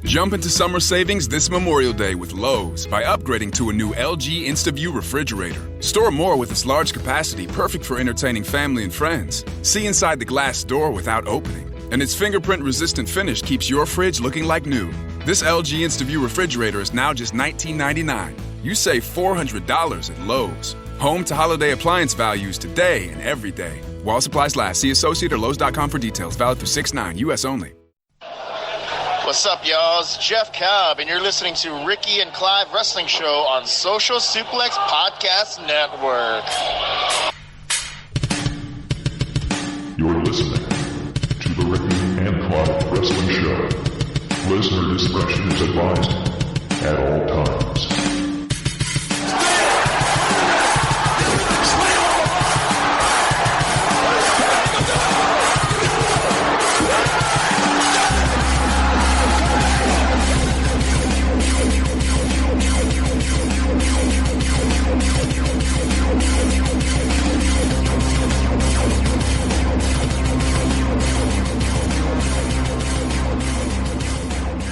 Jump into summer savings this Memorial Day with Lowe's by upgrading to a new LG InstaView refrigerator. Store more with its large capacity, perfect for entertaining family and friends. See inside the glass door without opening. And its fingerprint-resistant finish keeps your fridge looking like new. This LG InstaView refrigerator is now just $19.99. You save $400 at Lowe's. Home to holiday appliance values today and every day. While supplies last, see Associate or Lowe's.com for details. Valid through 6/9, U.S. only. What's up, y'all? It's Jeff Cobb, and you're listening to Ricky and Clive Wrestling Show on Social Suplex Podcast Network. You're listening to the Ricky and Clive Wrestling Show. Listener discretion is advised at all times.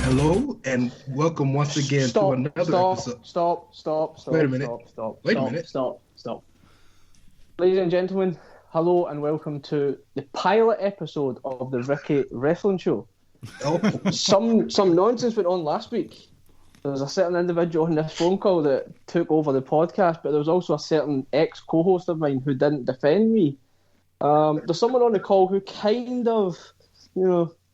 Hello and welcome once again to another episode. Stop. Wait a minute. Stop. Ladies and gentlemen, hello and welcome to the pilot episode of the Ricky Wrestling Show. Oh. Some nonsense went on last week. There was a certain individual on this phone call that took over the podcast, but there was also a certain ex-co-host of mine who didn't defend me. There's someone on the call who kind of,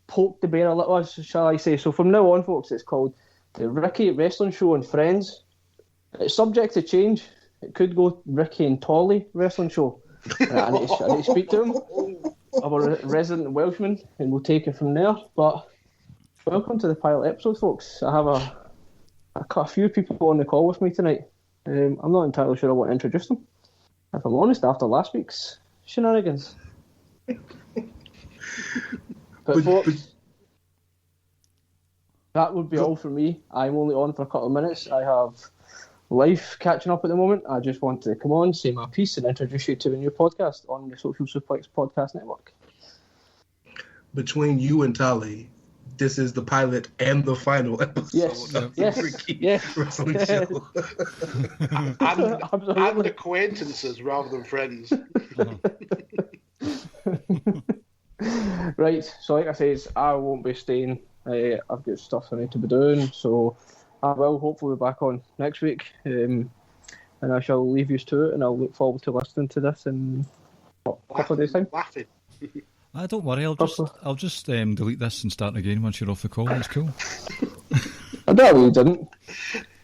poked the bear a little, shall I say. So from now on, folks, it's called the Ricky Wrestling Show and Friends. It's subject to change. It could go Ricky and Tolly Wrestling Show. I need to speak to him, our resident Welshman, and we'll take it from there. But welcome to the pilot episode, folks. I have a few people on the call with me tonight. I'm not entirely sure I want to introduce them, if I'm honest, after last week's shenanigans. But folks, that would be all for me. I'm only on for a couple of minutes. I have life catching up at the moment. I just want to come on, say my piece, and introduce you to the new podcast on the Social Suplex Podcast Network. Between you and Tali, this is the pilot and the final episode of the Ricky Wrestling Show. And acquaintances rather than friends. Right, so like I said, I won't be staying. I've got stuff I need to be doing, so I will hopefully be back on next week, and I shall leave you to it, and I'll look forward to listening to this in a couple of days' time. Laughing. Don't worry, I'll just delete this and start again once you're off the call. That's cool. I really didn't.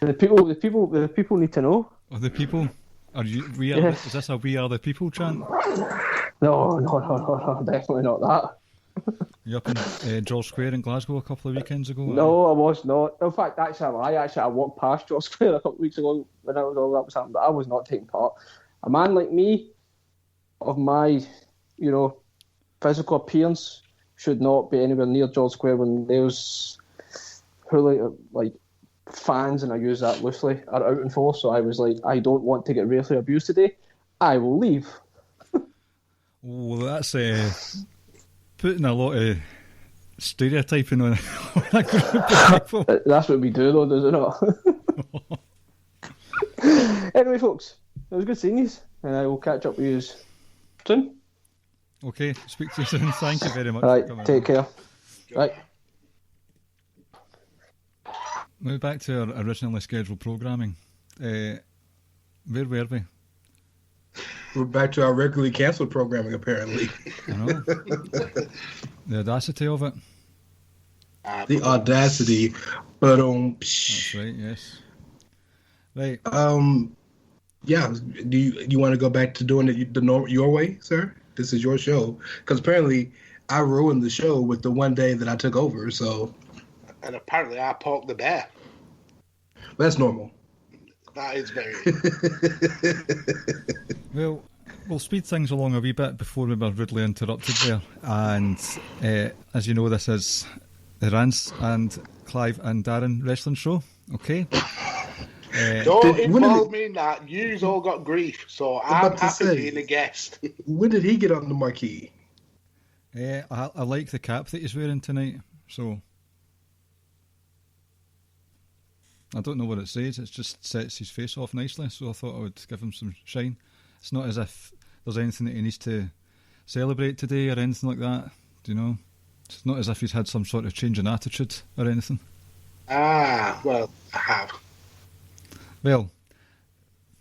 The people need to know. Oh, the people? Is this a "We Are the People" chant? No, definitely not that. You up in George Square in Glasgow a couple of weekends ago? No, I was not. In fact, actually, I walked past George Square a couple of weeks ago when all that was happening, but I was not taking part. A man like me, of my, physical appearance, should not be anywhere near George Square when those fans, and I use that loosely, are out in force. So I was like, I don't want to get racially abused today. I will leave. Oh, that's putting a lot of stereotyping on a group of people. That's what we do, though, does it not? Anyway, folks, it was good seeing you, and I will catch up with you soon. Okay, speak to you soon. Thank you very much. Right, take care. Right. Now back to our originally scheduled programming. Where were we? We're back to our regularly cancelled programming, apparently. I know. The audacity of it. The audacity. But That's right. Yes. Right. Yeah. Do you want to go back to doing it your way, sir? This is your show, because apparently I ruined the show with the one day that I took over. So. And apparently I poked the bear. That's normal. That is very. Well, we'll speed things along a wee bit before we were rudely interrupted there. And as you know, this is the Rance and Clive and Darren Wrestling Show. Okay. Don't involve me in that. You've all got grief, so I'm happy being a guest. When did he get on the marquee? I like the cap that he's wearing tonight. So. I don't know what it says. It just sets his face off nicely, so I thought I would give him some shine. It's not as if there's anything that he needs to celebrate today or anything like that. Do you know? It's not as if he's had some sort of change in attitude or anything. Well, I have. Well,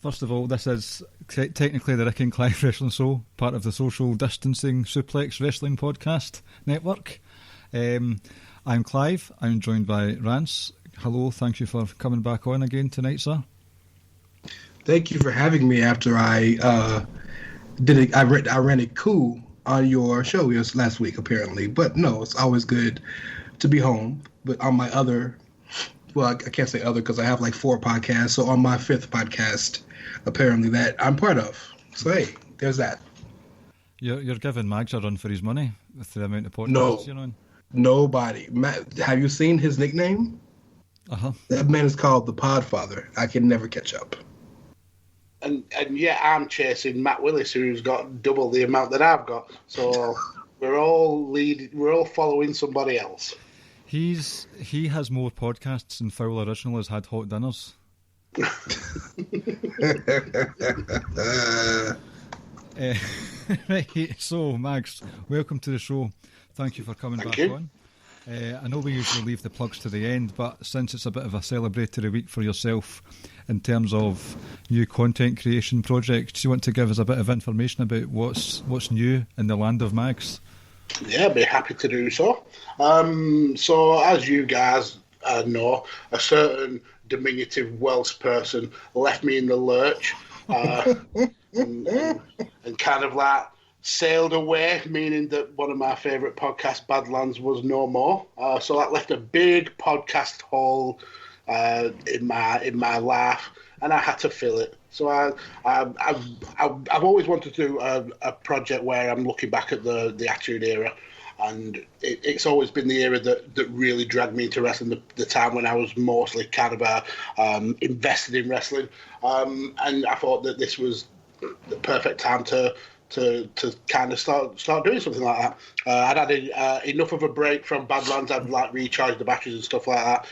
first of all, this is technically the Rick and Clive Wrestling Show, part of the Social Distancing Suplex Wrestling Podcast Network. I'm Clive. I'm joined by Rance. Hello, thank you for coming back on again tonight, sir. Thank you for having me after I ran a coup on your show last week, apparently. But no, it's always good to be home. But on my other, well, I can't say other because I have like 4 podcasts. So on my 5th podcast, apparently that I'm part of. So hey, there's that. You're giving Mags a run for his money with the amount of podcasts you're on. Nobody. Have you seen his nickname? Uh-huh. That man is called the Podfather. I can never catch up. And yet I'm chasing Matt Willis, who's got double the amount that I've got. So we're all following somebody else. He has more podcasts than Foul Original has had hot dinners. Right, so Mags, welcome to the show. Thank you for coming back on. I know we usually leave the plugs to the end, but since it's a bit of a celebratory week for yourself in terms of new content creation projects, do you want to give us a bit of information about what's new in the land of Mags? Yeah, I'd be happy to do so. So as you guys know, a certain diminutive Welsh person left me in the lurch and kind of like sailed away, meaning that one of my favourite podcasts, Badlands, was no more. So that left a big podcast hole in my life, and I had to fill it. So I've always wanted to do a project where I'm looking back at the Attitude Era, and it's always been the era that really dragged me into wrestling, the time when I was mostly kind of invested in wrestling, and I thought that this was the perfect time to kind of start doing something like that. I'd had enough of a break from Badlands. I'd like recharged the batteries and stuff like that.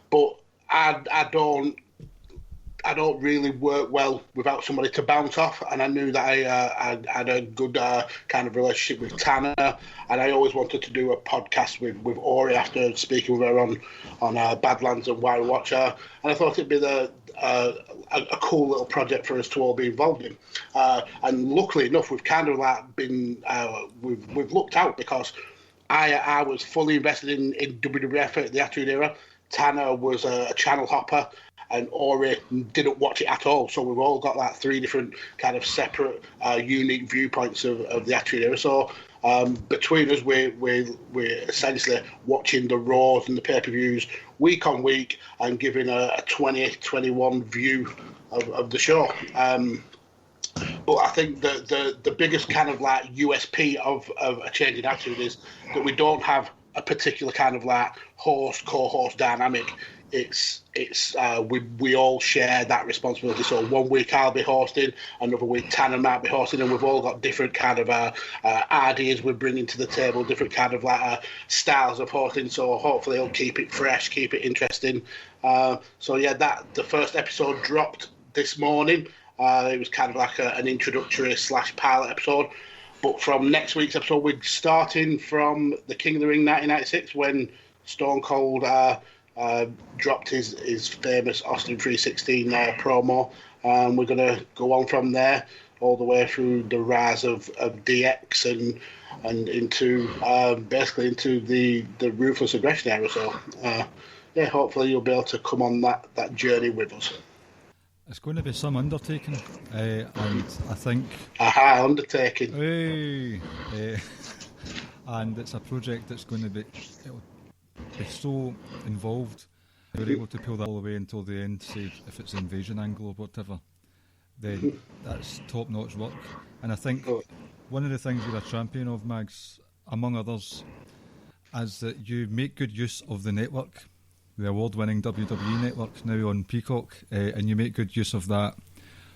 But I don't really work well without somebody to bounce off, and I knew that I had a good kind of relationship with Tanner, and I always wanted to do a podcast with Ori after speaking with her on Badlands and Why Watch Her, and I thought it'd be a cool little project for us to all be involved in. And luckily enough, we've kind of like been we've looked out, because I was fully invested in WWF at the Attitude Era. Tanner was a channel hopper, and Ori didn't watch it at all. So we've all got like 3 different kind of separate, unique viewpoints of the Attitude Era. So between us, we're essentially watching the Raws and the pay-per-views week on week and giving a 2021 view of the show. But I think the biggest kind of like USP of a changing attitude is that we don't have a particular kind of like host co-host dynamic. It's we all share that responsibility. So one week I'll be hosting, another week Tanner might be hosting, and we've all got different kind of ideas we're bringing to the table, different kind of like styles of hosting. So hopefully it'll keep it fresh, keep it interesting. So yeah, the first episode dropped this morning. It was kind of like an introductory / pilot episode. But from next week's episode, we're starting from the King of the Ring 1996, when Stone Cold dropped his famous Austin 316 promo. We're going to go on from there all the way through the rise of DX and into basically into the Ruthless Aggression era. So yeah, hopefully you'll be able to come on that journey with us. It's going to be some undertaking, and I think... Aha, undertaking. Hey, and it's a project that's going to be so involved. We're able to pull that all the way until the end, say if it's an invasion angle or whatever, then that's top-notch work. And I think one of the things you're a champion of, Mags, among others, is that you make good use of the network, the award-winning WWE network now on Peacock, and you make good use of that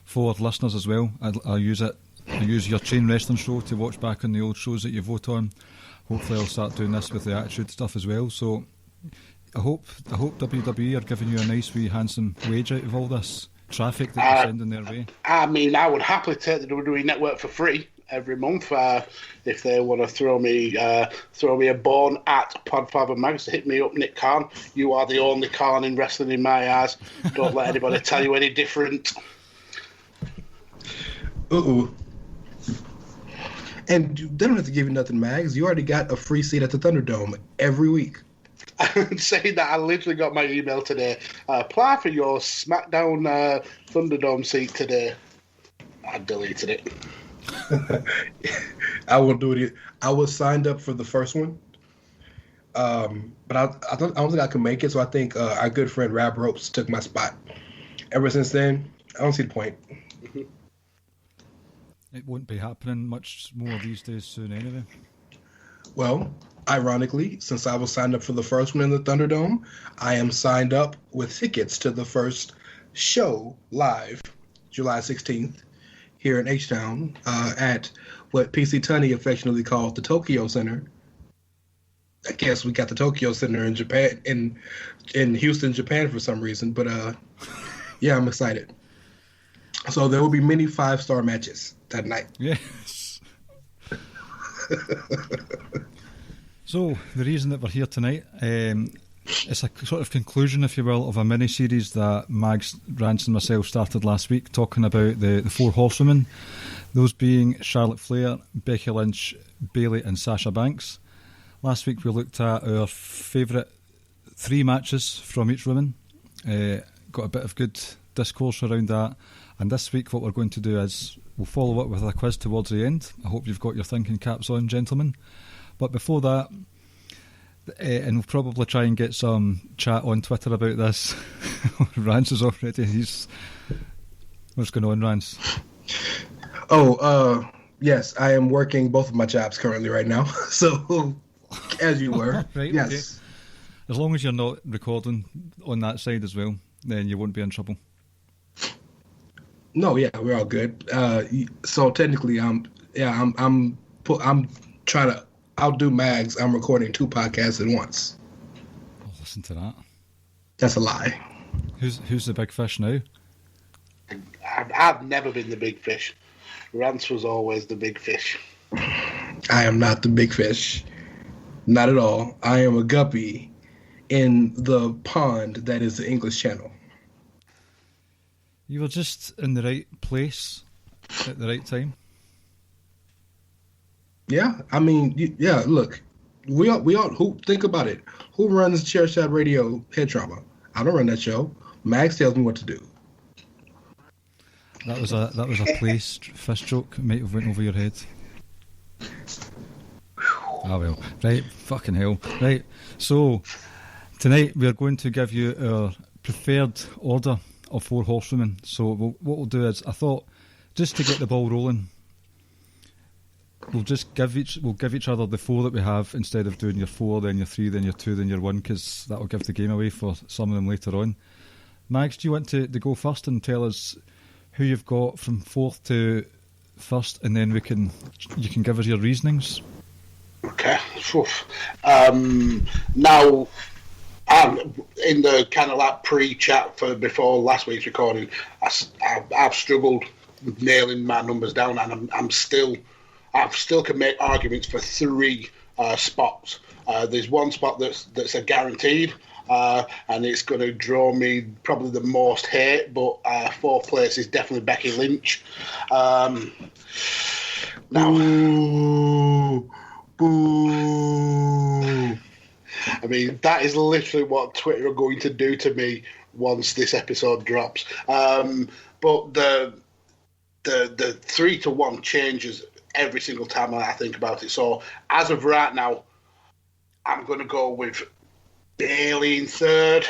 for listeners as well. I use your Chain Wrestling show to watch back on the old shows that you vote on. Hopefully I'll start doing this with the Attitude stuff as well. So I hope WWE are giving you a nice wee handsome wage out of all this traffic that you're sending their way. I mean, I would happily take the WWE Network for free every month if they want to throw me a bone at Podfather Mags. Hit me up, Nick Khan. You are the only Khan in wrestling in my eyes. Don't let anybody tell you any different. And they don't have to give you nothing, Mags. You already got a free seat at the Thunderdome every week. Saying that, I literally got my email today. Apply for your SmackDown Thunderdome seat today. I deleted it. I will do it. I was signed up for the first one, but I don't think I can make it. So I think our good friend Rab Ropes took my spot. Ever since then, I don't see the point. It won't be happening much more these days soon anyway. Well, ironically, since I was signed up for the first one in the Thunderdome, I am signed up with tickets to the first show live, July 16th, here in H-Town, at what PC Tunney affectionately called the Tokyo Center. I guess we got the Tokyo Center in Japan, in Houston, Japan for some reason, but yeah, I'm excited. So there will be many 5-star matches that night. Yes. So the reason that we're here tonight, it's a sort of conclusion, if you will, of a mini-series that Mags, Rance and myself started last week, talking about the 4 Horsewomen, those being Charlotte Flair, Becky Lynch, Bayley and Sasha Banks. Last week we looked at our favourite 3 matches from each woman, got a bit of good discourse around that, and this week what we're going to do is we'll follow up with a quiz towards the end. I hope you've got your thinking caps on, gentlemen. But before that, and we'll probably try and get some chat on Twitter about this. Rance is already, what's going on, Rance? Yes, I am working both of my jobs currently right now. So, as you were, right, yes. Okay. As long as you're not recording on that side as well, then you won't be in trouble. No, yeah, we're all good. So technically, I'm trying to outdo Mags. I'm recording 2 podcasts at once. Oh, listen to that. That's a lie. Who's the big fish now? I've never been the big fish. Rance was always the big fish. I am not the big fish. Not at all. I am a guppy in the pond that is the English Channel. You were just in the right place at the right time. Yeah, I mean, yeah. Look, we all. Who think about it? Who runs Chair Shot Radio Head Trauma? I don't run that show. Max tells me what to do. That was a placed fish joke. It might have went over your head. Ah well, right. Fucking hell. Right. So tonight we are going to give you our preferred order of 4 Horsewomen. So what we'll do is, I thought, just to get the ball rolling, we'll give each other the 4 that we have, instead of doing your 4, then your 3, then your 2, then your 1, because that'll give the game away for some of them later on. Mags, do you want to go first and tell us who you've got from 4th to 1st, and then you can give us your reasonings? Okay. Now, in the kind of like pre-chat for before last week's recording, I've struggled with nailing my numbers down, and I still can make arguments for 3 spots. There's one spot that's a guaranteed, and it's going to draw me probably the most hate, but 4th place is definitely Becky Lynch. Now, boo. I mean, that is literally what Twitter are going to do to me once this episode drops. But the 3-1 changes every single time I think about it. So as of right now, I'm going to go with Bayley in 3rd.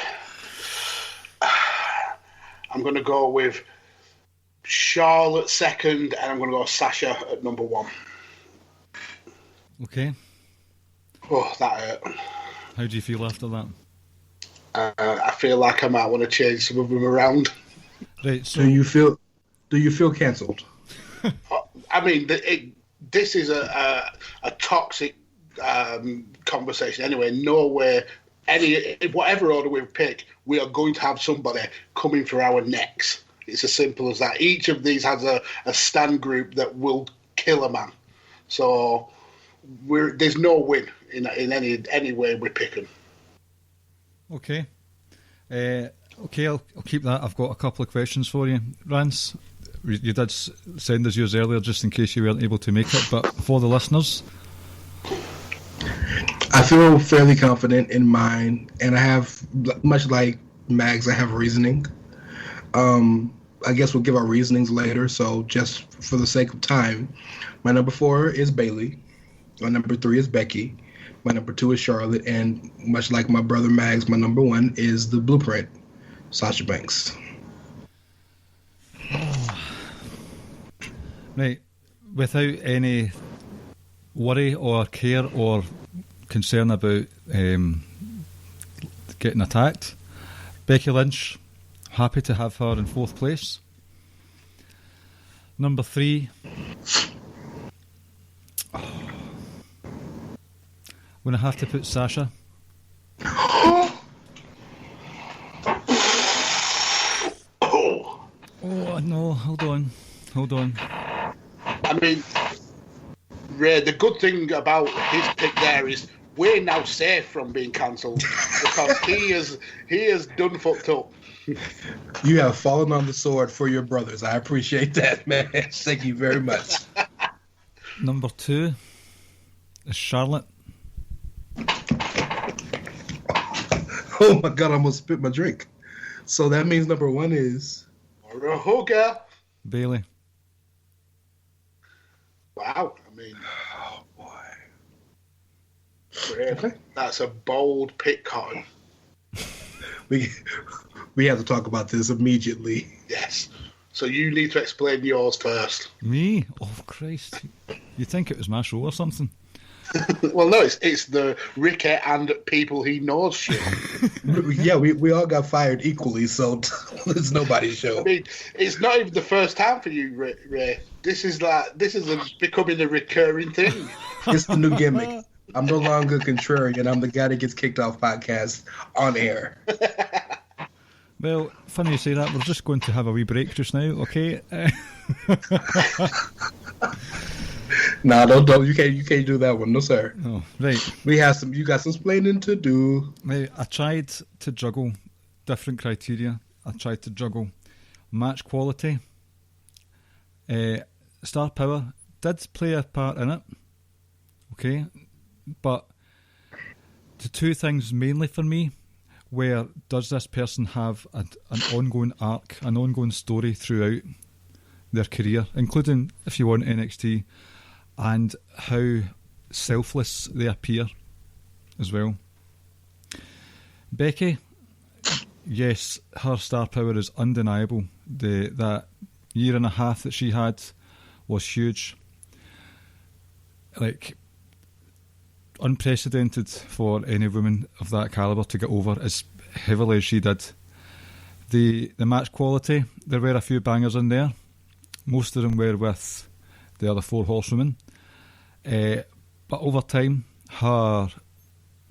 I'm going to go with Charlotte 2nd, and I'm going to go Sasha at number 1. Okay. Oh, that hurt. How do you feel after that? I feel like I might want to change some of them around. Right. So do you feel cancelled? I mean, this is a toxic conversation anyway. Nowhere whatever order we pick, we are going to have somebody coming for our necks. It's as simple as that. Each of these has a stand group that will kill a man. So there's no win in any way we pick them. Okay. Okay, I'll keep that. I've got a couple of questions for you. Rance, you did send us yours earlier just in case you weren't able to make it, but for the listeners... I feel fairly confident in mine, and I have, much like Mags, I have reasoning. I guess we'll give our reasonings later, so just for the sake of time, my number 4 is Bayley, my number 3 is Becky, my number 2 is Charlotte, and much like my brother Mags, my number 1 is the Blueprint, Sasha Banks. Right, without any worry or care or concern about getting attacked, Becky Lynch, happy to have her in 4th place. Number 3, I'm going to have to put Sasha. Oh no, hold on. I mean, Ray, the good thing about his pick there is we're now safe from being cancelled because he has done fucked up. You have fallen on the sword for your brothers. I appreciate that, man. Thank you very much. Number 2 is Charlotte. Oh my God, I almost spit my drink. So that means number 1 is... Or a hooker. Bayley. Wow, I mean... Oh, boy. Ray, Okay. That's a bold pick, Cotton. We have to talk about this immediately. Yes. So you need to explain yours first. Me? Oh, Christ. You think it was my show or something? Well, no, it's the Ricky and people he knows show. Yeah, we all got fired equally, so it's nobody's show. I mean, it's not even the first time for you, Ray. This is becoming a recurring thing. It's the new gimmick. I'm no longer contrarian. I'm the guy that gets kicked off podcasts on air. Well, funny you say that. We're just going to have a wee break just now, okay? No, don't. You can't do that one. No, sir. Oh, right. You got some explaining to do. Now, I tried to juggle different criteria. I tried to juggle match quality. Star power did play a part in it. Okay. But the two things mainly for me were, does this person have an ongoing arc, an ongoing story throughout their career, including, if you want, NXT, and how selfless they appear as well. Becky, yes, her star power is undeniable. That year and a half that she had was huge. Like, unprecedented for any woman of that calibre to get over as heavily as she did. The match quality, there were a few bangers in there. Most of them were with the other 4 horsewomen. But over time, her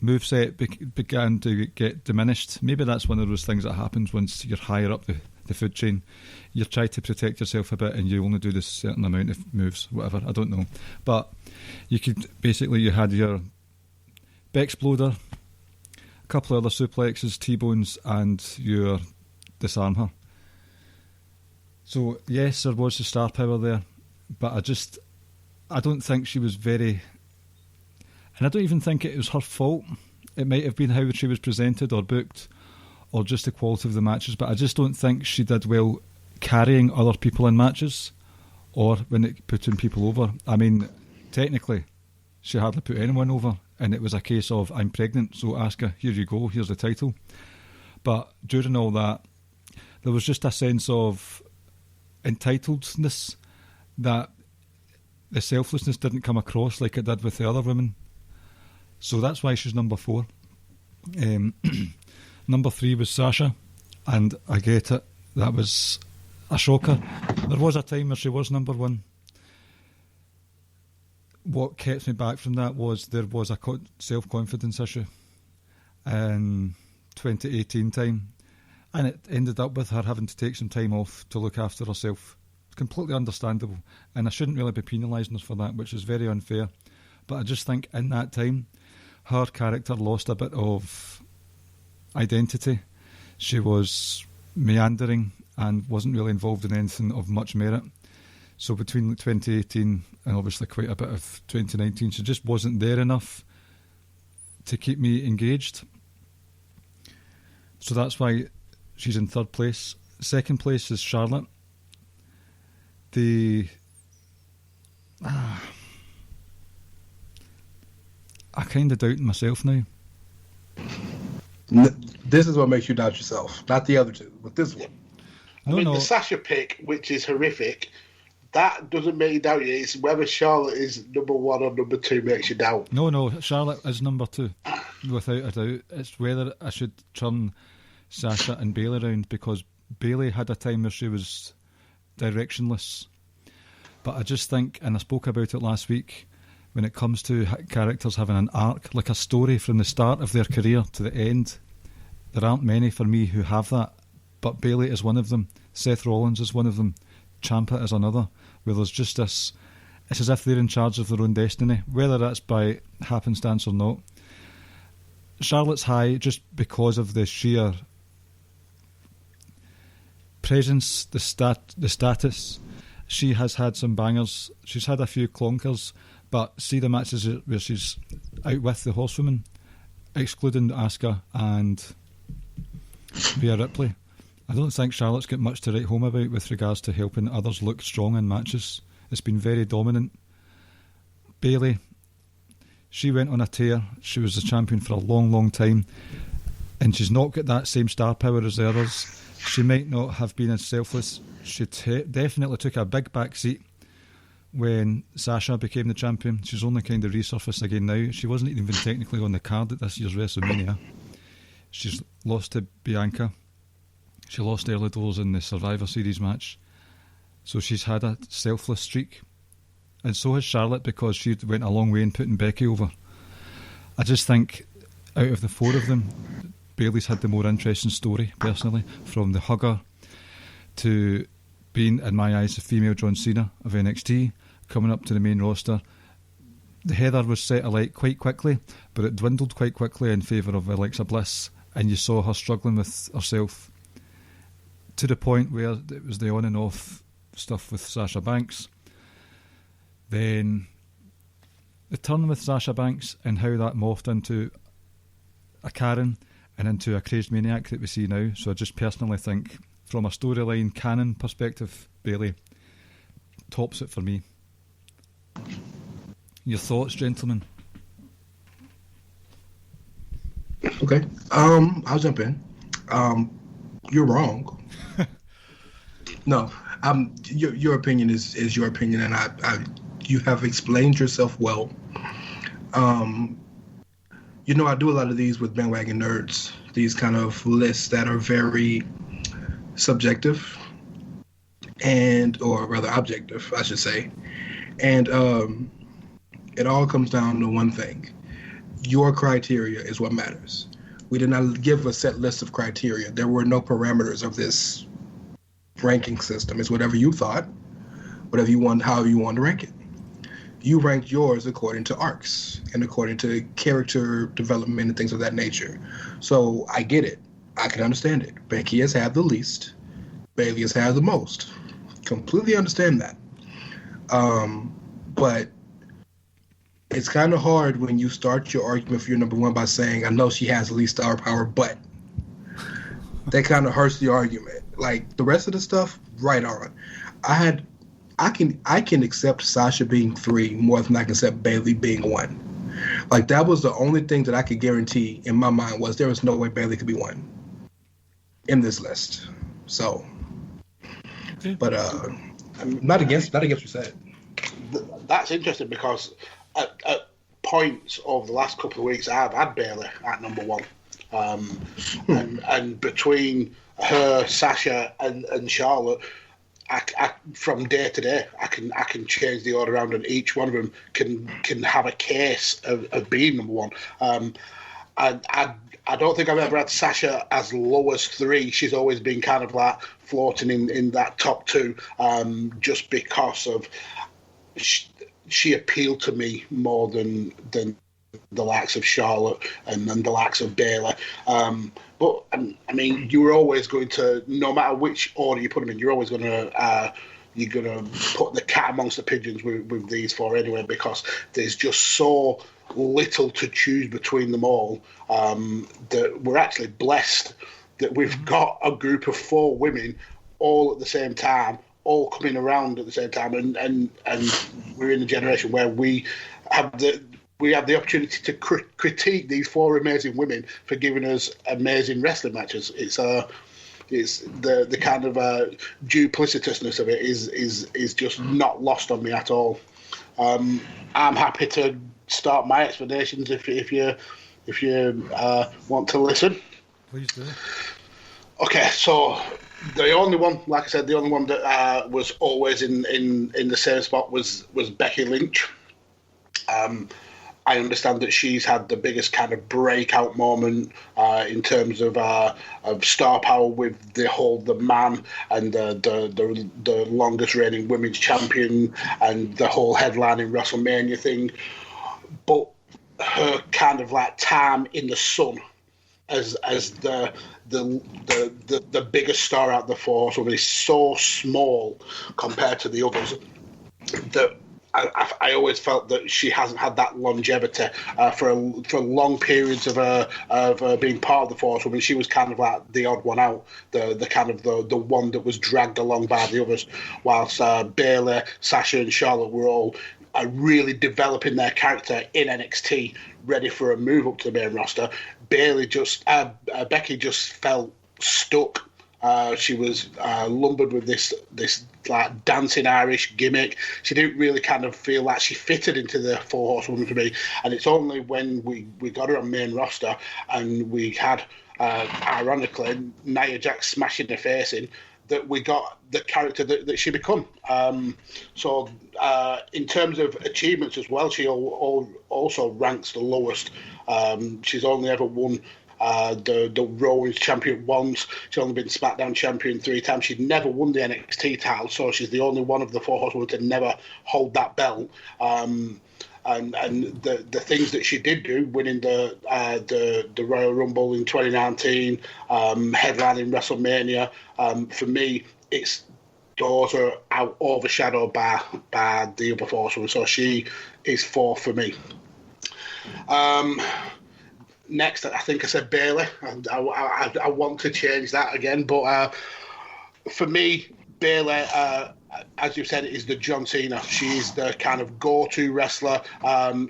moveset began to get diminished. Maybe that's one of those things that happens once you're higher up the food chain. You try to protect yourself a bit and you only do this certain amount of moves, whatever, I don't know. But you had your Bexploder, a couple of other suplexes, T-bones, and your disarm her. So yes, there was the star power there, but I don't think she was very, and I don't even think it was her fault. It might have been how she was presented or booked, or just the quality of the matches, but I just don't think she did well carrying other people in matches, or when it putting people over. I mean, technically, she hardly put anyone over, and it was a case of, I'm pregnant, so Asuka, here you go, here's the title. But during all that, there was just a sense of entitledness that the selflessness didn't come across like it did with the other women. So that's why she's number 4. Number 3 was Sasha, and I get it, that was a shocker. There was a time where she was number 1. What kept me back from that was there was a self-confidence issue. in 2018 time, and it ended up with her having to take some time off to look after herself. It's completely understandable, and I shouldn't really be penalising her for that, which is very unfair. But I just think in that time, her character lost a bit of identity. She was meandering and wasn't really involved in anything of much merit. So between 2018 and obviously quite a bit of 2019, she just wasn't there enough to keep me engaged. So that's why she's in third place. Second place is Charlotte. I kind of doubt myself now. This is what makes you doubt yourself, not the other two, but this one. The Sasha pick, which is horrific, that doesn't make you doubt you. It's whether Charlotte is number one or number two makes you doubt. No, Charlotte is number two, without a doubt. It's whether I should turn Sasha and Bayley around, because Bayley had a time where she was directionless. But I just think, and I spoke about it last week, when it comes to characters having an arc, like a story from the start of their career to the end, there aren't many for me who have that. But Bayley is one of them. Seth Rollins is one of them. Ciampa is another, where there's just this, it's as if they're in charge of their own destiny, whether that's by happenstance or not. Charlotte's high just because of the sheer presence, the status. She has had some bangers. She's had a few clonkers, but see the matches where she's out with the Horsewomen, excluding Asuka and Rhea Ripley, I don't think Charlotte's got much to write home about with regards to helping others look strong in matches. It's been very dominant. Bayley, she went on a tear. She was the champion for a long, long time, and she's not got that same star power as the others. She might not have been as selfless. She definitely took a big back seat when Sasha became the champion. She's only kind of resurfaced again now. She wasn't even technically on the card at this year's WrestleMania. She's lost to Bianca. She lost early doors in the Survivor Series match. So she's had a selfless streak. And so has Charlotte, because she went a long way in putting Becky over. I just think out of the four of them, Bayley's had the more interesting story, personally, from the hugger to being, in my eyes, the female John Cena of NXT, coming up to the main roster. The heather was set alight quite quickly, but it dwindled quite quickly in favour of Alexa Bliss, and you saw her struggling with herself to the point where it was the on and off stuff with Sasha Banks. Then the turn with Sasha Banks and how that morphed into a Karen and into a crazed maniac that we see now. So I just personally think, from a storyline canon perspective, Bayley tops it for me. Your thoughts, gentlemen? Okay, I'll jump in. You're wrong. No, your opinion is your opinion, and you have explained yourself well. I do a lot of these with bandwagon nerds, these kind of lists that are very subjective or rather objective, I should say. And it all comes down to one thing. Your criteria is what matters. We did not give a set list of criteria. There were no parameters of this ranking system. It's whatever you thought, whatever you want, however you want to rank it. You ranked yours according to arcs and according to character development and things of that nature. So I get it. I can understand it. Becky has had the least. Bayley has had the most. Completely understand that. But it's kind of hard when you start your argument for your number one by saying, I know she has the least star power, but that kind of hurts the argument. Like the rest of the stuff, right on. I can accept Sasha being 3 more than I can accept Bayley being 1. Like that was the only thing that I could guarantee in my mind was there was no way Bayley could be 1 in this list. So, but not against what you said. That's interesting because at points over the last couple of weeks, I've had Bayley at number 1, and between her, Sasha, and Charlotte, I from day to day, I can change the order around, and each one of them can have a case of being number 1. I don't think I've ever had Sasha as low as 3. She's always been kind of like floating in that top 2, just because of she appealed to me more than the likes of Charlotte and the likes of Bayley. But I mean, you were always going to, no matter which order you put them in, you're always going to put the cat amongst the pigeons with these 4 anyway, because there's just so little to choose between them all, that we're actually blessed that we've got a group of 4 women all at the same time, all coming around at the same time, and we're in a generation where we have the opportunity to critique these 4 amazing women for giving us amazing wrestling matches. It's the kind of duplicitousness of it is just not lost on me at all. I'm happy to start my explanations if you want to listen. Please do. Okay, so the only one, like I said, the only one that was always in the same spot was Becky Lynch. I understand that she's had the biggest kind of breakout moment in terms of star power with the man and the longest reigning women's champion and the whole headlining WrestleMania thing. But her kind of like time in the sun as the biggest star out of the 4 is so small compared to the others that I always felt that she hasn't had that longevity for long periods of being part of the Force Women. She was kind of like the odd one out, the kind of the one that was dragged along by the others, whilst Bayley, Sasha, and Charlotte were all really developing their character in NXT, ready for a move up to the main roster. Becky just felt stuck. She was lumbered with this like dancing Irish gimmick. She didn't really kind of feel like she fitted into the 4 Horsewomen for me. And it's only when we got her on main roster and we had, ironically, Nia Jax smashing her face in, that we got the character that she become. So in terms of achievements as well, she also ranks the lowest. She's only ever won the Raw Women's Champion once. She's only been SmackDown Champion 3 times. She'd never won the NXT title, so she's the only one of the 4 Horsewomen to never hold that belt. And the things that she did do, winning the Royal Rumble in 2019, headlining WrestleMania, for me, those are overshadowed by the other 4 Horsewomen. So she is 4 for me. Next, I think I said Bayley. I want to change that again, but for me, Bayley, as you said, is the John Cena. She's the kind of go-to wrestler.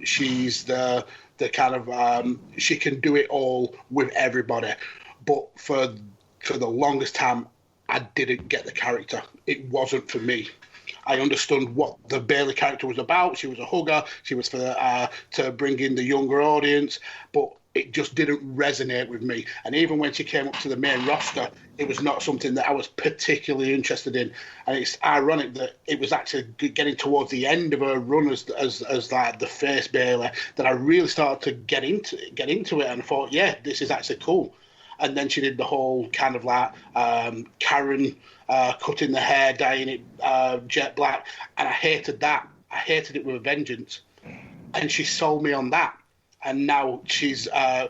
She's the kind of she can do it all with everybody. But for the longest time, I didn't get the character. It wasn't for me. I understood what the Bayley character was about. She was a hugger. She was for to bring in the younger audience, but it just didn't resonate with me. And even when she came up to the main roster, it was not something that I was particularly interested in. And it's ironic that it was actually getting towards the end of her run as like the face Bayley that I really started to get into it, and I thought, yeah, this is actually cool. And then she did the whole kind of like Karen cutting the hair, dyeing it jet black, and I hated that. I hated it with a vengeance. And she sold me on that. And now she's. I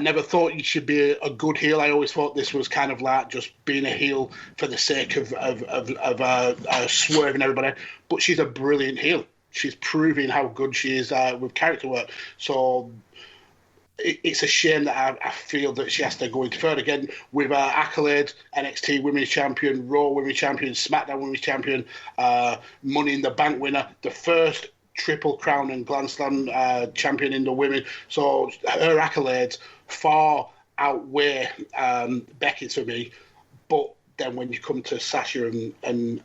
never thought you should be a good heel. I always thought this was kind of like just being a heel for the sake of swerving everybody. But she's a brilliant heel. She's proving how good she is with character work. So it's a shame that I feel that she has to go into third again with accolades, NXT Women's Champion, Raw Women's Champion, SmackDown Women's Champion, Money in the Bank winner, the first Triple Crown and Grand Slam champion in the women. So her accolades far outweigh Becky's for me. But then when you come to Sasha and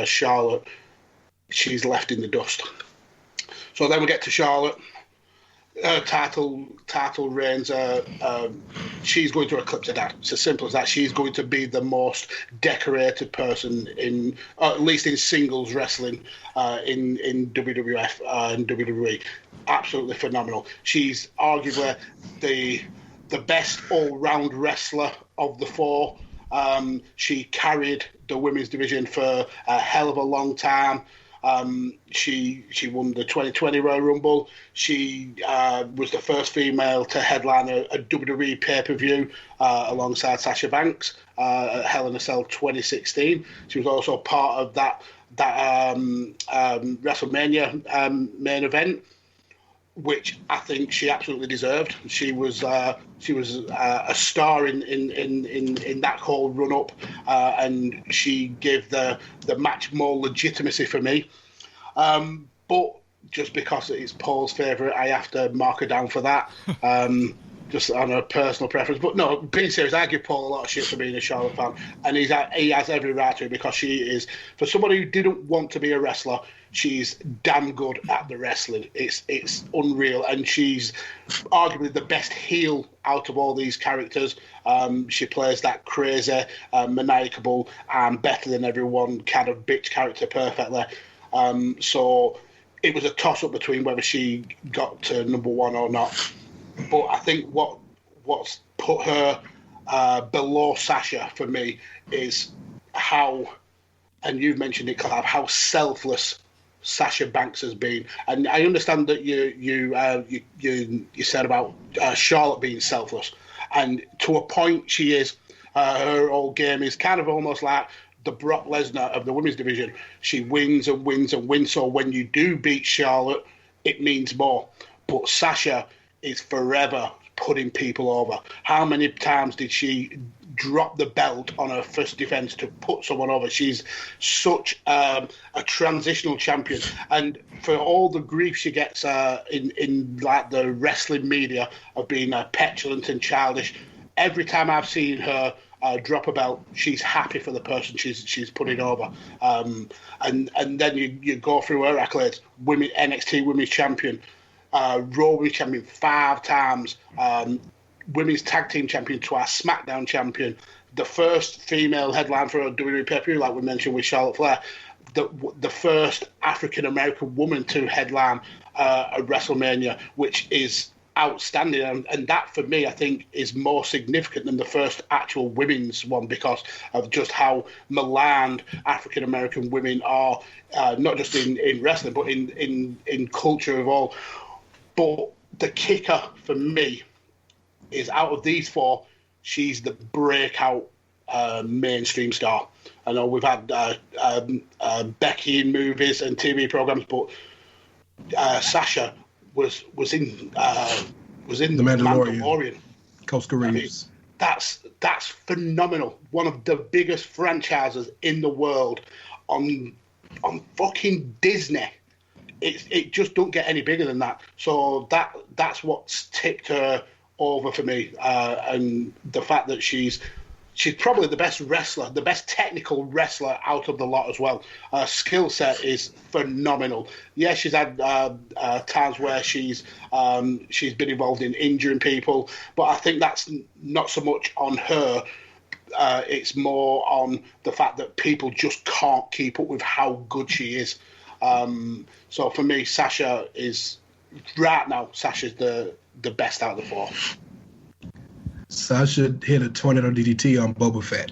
Charlotte, she's left in the dust. So then we get to Charlotte. her title reigns, she's going to eclipse her dad. It's as simple as that. She's going to be the most decorated person in, at least in singles wrestling, in WWF and WWE. Absolutely phenomenal. She's arguably the best all-round wrestler of the four. She carried the women's division for a hell of a long time. She won the 2020 Royal Rumble. She was the first female to headline a WWE pay-per-view alongside Sasha Banks at Hell in a Cell 2016. She was also part of that WrestleMania main event, which I think she absolutely deserved. She was a star in that whole run up, and she gave the match more legitimacy for me. But just because it's Paul's favourite, I have to mark her down for that. Just on a personal preference. But no, being serious, I give Paul a lot of shit for being a Charlotte fan, and he has every right to, because she is, for somebody who didn't want to be a wrestler, she's damn good at the wrestling. It's unreal, and she's arguably the best heel out of all these characters. She plays that crazy, maniacal, and better than everyone kind of bitch character perfectly. So it was a toss-up between whether she got to number one or not. But I think what's put her below Sasha for me is how, and you've mentioned it, Clive, how selfless Sasha Banks has been. And I understand that you said about Charlotte being selfless, and to a point she is. Her old game is kind of almost like the Brock Lesnar of the women's division. She wins and wins and wins. So when you do beat Charlotte, it means more. But Sasha is forever putting people over. How many times did she drop the belt on her first defense to put someone over? She's such a transitional champion, and for all the grief she gets in like the wrestling media of being petulant and childish, every time I've seen her drop a belt, she's happy for the person she's putting over. And then you go through her accolades: NXT Women's Champion, Raw Women's Champion 5 times, Women's Tag Team Champion twice, SmackDown Champion, the first female headline for a WWE pay-per-view, like we mentioned with Charlotte Flair, the first African-American woman to headline a WrestleMania, which is outstanding. And that, for me, I think is more significant than the first actual women's one, because of just how maligned African-American women are, not just in wrestling, but in culture of all. But the kicker for me is, out of these 4, she's the breakout mainstream star. I know we've had Becky in movies and TV programs, but Sasha was in the Mandalorian. Costa Reeves. I mean, that's phenomenal. One of the biggest franchises in the world on fucking Disney. It just don't get any bigger than that. So that's what's tipped her over for me, and the fact that she's probably the best wrestler, the best technical wrestler out of the lot as well. Her skill set is phenomenal. Yeah, she's had times where she's been involved in injuring people, but I think that's not so much on her. It's more on the fact that people just can't keep up with how good she is. So for me, Sasha's the best out of the 4. Sasha hit a tornado DDT on Boba Fett.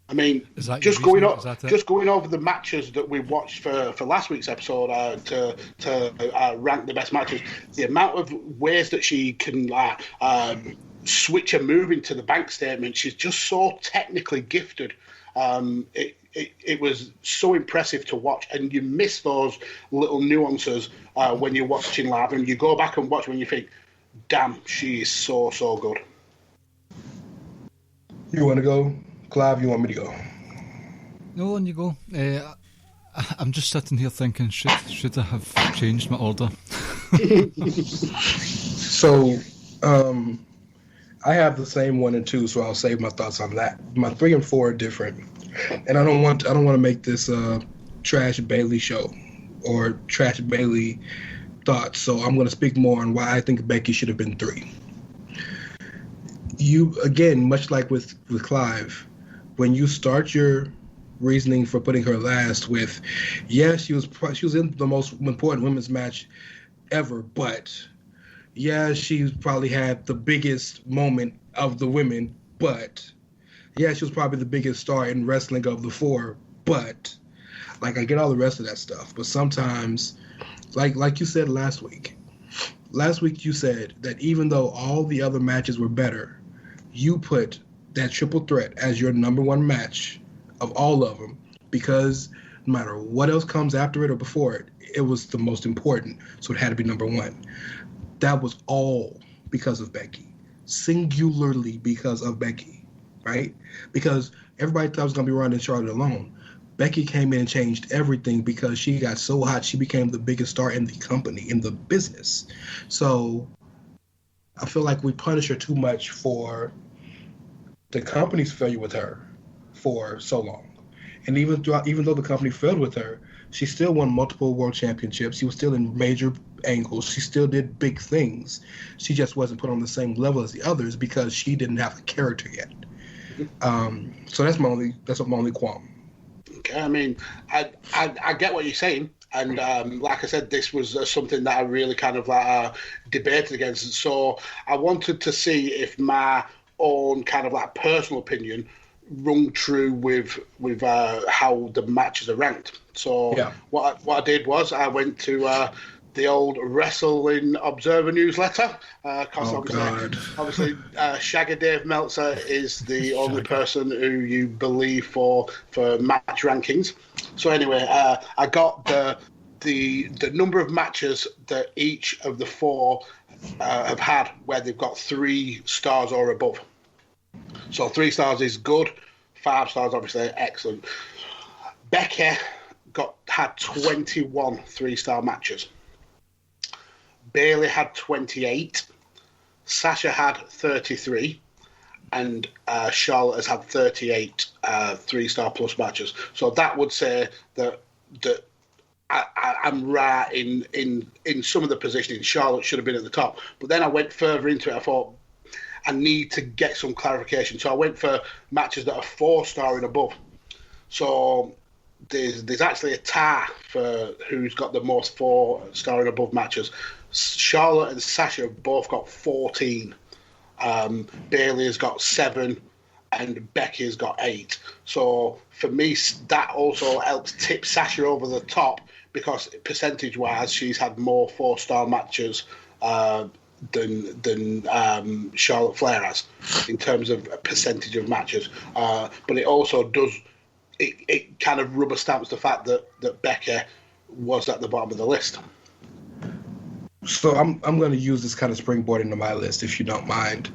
I mean, just going over the matches that we watched for last week's episode to rank the best matches, the amount of ways that she can switch a move into the bank statement, she's just so technically gifted. It was so impressive to watch, and you miss those little nuances when you're watching live, and you go back and watch when you think, damn, she is so good. You want to go, Clive? You want me to go? No, on you go. I'm just sitting here thinking, should I have changed my order? So, I have the same 1 and 2, so I'll save my thoughts on that. My 3 and 4 are different, and I don't want to make this Trash Bailey show or Trash Bailey thoughts, so I'm going to speak more on why I think Becky should have been 3. You, again, much like with Clive, when you start your reasoning for putting her last with, yeah, she was in the most important women's match ever, but yeah, she probably had the biggest moment of the women, but yeah, she was probably the biggest star in wrestling of the 4, but like, I get all the rest of that stuff, but sometimes, like you said last week you said that even though all the other matches were better, you put that triple threat as your number 1 match of all of them, because no matter what else comes after it or before it, it was the most important, so it had to be number 1. That was all because of Becky, singularly because of Becky, right? Because everybody thought it was going to be Ronda and Charlotte alone. Becky came in and changed everything because she got so hot, she became the biggest star in the company, in the business. So I feel like we punish her too much for the company's failure with her for so long. And even though the company failed with her, she still won multiple world championships. She was still in major angles. She still did big things. She just wasn't put on the same level as the others because she didn't have a character yet. So that's my only qualm. Okay, I mean, I get what you're saying, and like I said, this was something that I really kind of debated against. So I wanted to see if my own kind of personal opinion rung true with how the matches are ranked. So yeah. What I did was I went to the old Wrestling Observer newsletter, because obviously Shagger Dave Meltzer is the only person who you believe for match rankings. So anyway, I got the number of matches that each of the 4 have had where they've got 3 stars or above. So 3 stars is good, 5 stars obviously excellent. Becky had 21 3-star matches. Bayley had 28, Sasha had 33, and Charlotte has had 38 3-star plus matches. So that would say that I'm right in some of the positioning. Charlotte should have been at the top. But then I went further into it. I thought, I need to get some clarification. So I went for matches that are 4-star and above. So there's actually a tie for who's got the most 4-star and above matches. Charlotte and Sasha have both got 14. Bayley has got 7, and Becky has got 8. So for me, that also helps tip Sasha over the top because percentage-wise, she's had more 4-star matches than Charlotte Flair has in terms of a percentage of matches. But it also does. It kind of rubber stamps the fact that Becky was at the bottom of the list. So I'm going to use this kind of springboard into my list, if you don't mind.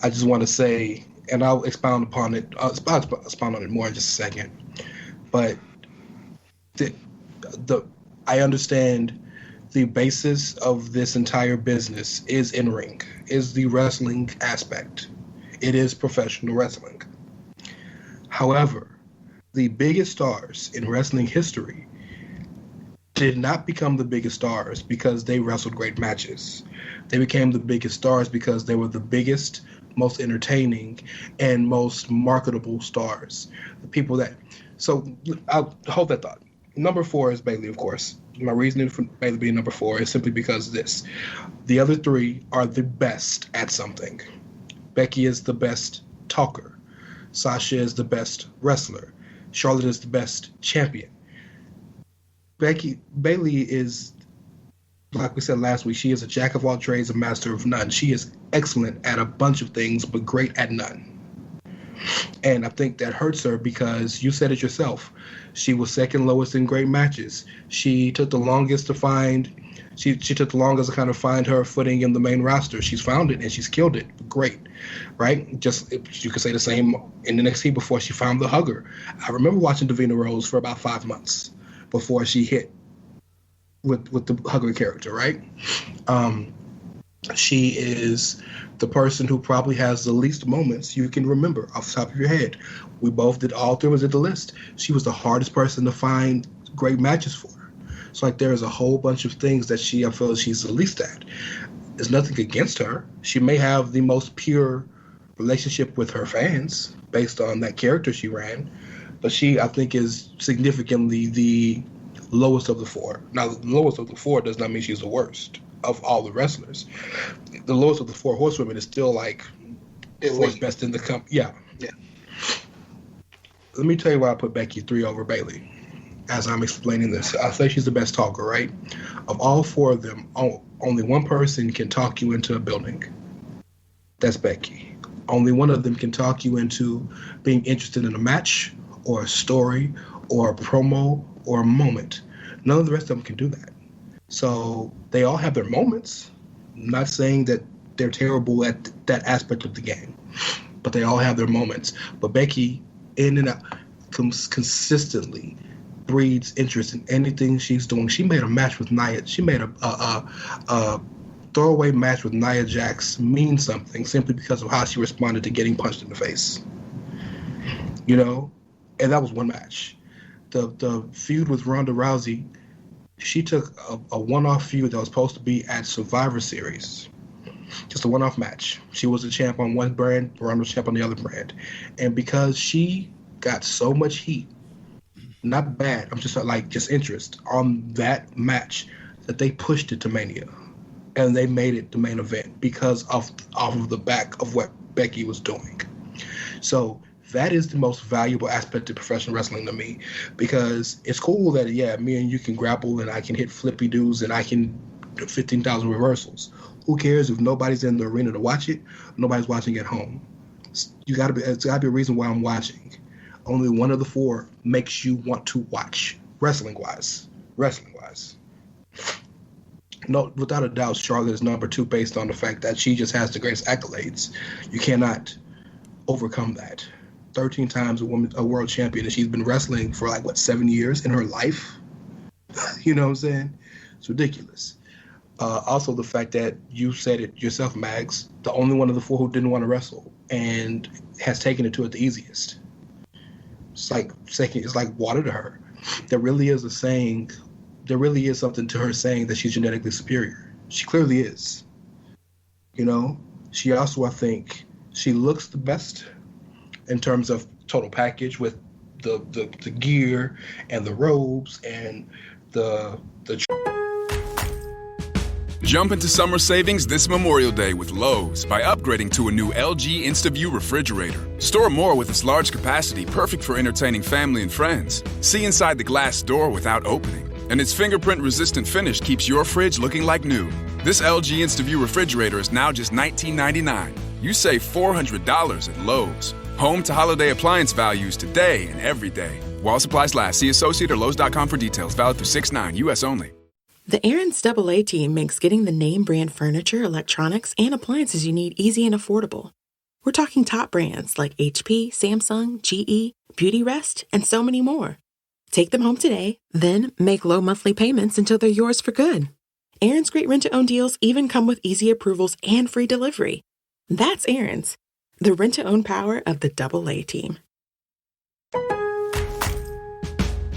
I just want to say, and I'll expound upon it. I'll expound on it more in just a second. But I understand the basis of this entire business is in-ring, is the wrestling aspect. It is professional wrestling. However, the biggest stars in wrestling history did not become the biggest stars because they wrestled great matches. They became the biggest stars because they were the biggest, most entertaining, and most marketable stars. The people that... So I'll hold that thought. Number 4 is Bayley, of course. My reasoning for Bayley being number 4 is simply because of this. The other 3 are the best at something. Becky is the best talker. Sasha is the best wrestler. Charlotte is the best champion. Bayley is, like we said last week, she is a jack of all trades, a master of none. She is excellent at a bunch of things, but great at none. And I think that hurts her because you said it yourself. She was second lowest in great matches. She took the longest to find. She took the longest to kind of find her footing in the main roster. She's found it and she's killed it. Great, right? Just you could say the same in NXT before she found the hugger. I remember watching Davina Rose for about 5 months before she hit with the hugger character, right? She is the person who probably has the least moments you can remember off the top of your head. We both did, all 3 was at the list. She was the hardest person to find great matches for. So like there's a whole bunch of things that I feel she's the least at. There's nothing against her. She may have the most pure relationship with her fans based on that character she ran, but she, I think, is significantly the lowest of the four. Now, the lowest of the four does not mean she's the worst of all the wrestlers. The lowest of the four horsewomen is still like fourth best in the company. Yeah. Let me tell you why I put Becky 3 over Bayley. As I'm explaining this, I say she's the best talker, right? Of all four of them, only one person can talk you into a building. That's Becky. Only one of them can talk you into being interested in a match or a story or a promo or a moment. None of the rest of them can do that. So they all have their moments. I'm not saying that they're terrible at that aspect of the game, but they all have their moments. But Becky, in and out, consistently breeds interest in anything she's doing. She made a match with Nia. She made a throwaway match with Nia Jax mean something simply because of how she responded to getting punched in the face. You know, and that was one match. The feud with Ronda Rousey, she took a one-off feud that was supposed to be at Survivor Series. Just a one-off match. She was a champ on one brand, Ronda was champ on the other brand. And because she got so much heat, not bad, I'm just interest on that match, that they pushed it to Mania. And they made it the main event because off of the back of what Becky was doing. So that is the most valuable aspect of professional wrestling to me, because it's cool that, yeah, me and you can grapple and I can hit flippy doos and I can do 15,000 reversals. Who cares if nobody's in the arena to watch it? Nobody's watching at home. It's gotta be a reason why I'm watching. Only one of the four makes you want to watch, wrestling-wise. No, without a doubt, Charlotte is number 2 based on the fact that she just has the greatest accolades. You cannot overcome that. 13 times a world champion, and she's been wrestling for 7 years in her life? You know what I'm saying? It's ridiculous. Also, the fact that you said it yourself, Mags, the only one of the four who didn't want to wrestle and has taken it to it the easiest. It's like water to her. There really is something to her saying that she's genetically superior. She clearly is. You know, she also, I think, she looks the best in terms of total package with the gear and the robes and the Jump into summer savings this Memorial Day with Lowe's by upgrading to a new LG InstaView refrigerator. Store more with its large capacity, perfect for entertaining family and friends. See inside the glass door without opening. And its fingerprint-resistant finish keeps your fridge looking like new. This LG InstaView refrigerator is now just $19.99. You save $400 at Lowe's. Home to holiday appliance values today and every day. While supplies last, see Associate or Lowe's.com for details. Valid through 6/9, U.S. only. The Aaron's AA team makes getting the name brand furniture, electronics, and appliances you need easy and affordable. We're talking top brands like HP, Samsung, GE, Beautyrest, and so many more. Take them home today, then make low monthly payments until they're yours for good. Aaron's great rent-to-own deals even come with easy approvals and free delivery. That's Aaron's, the rent-to-own power of the AA team.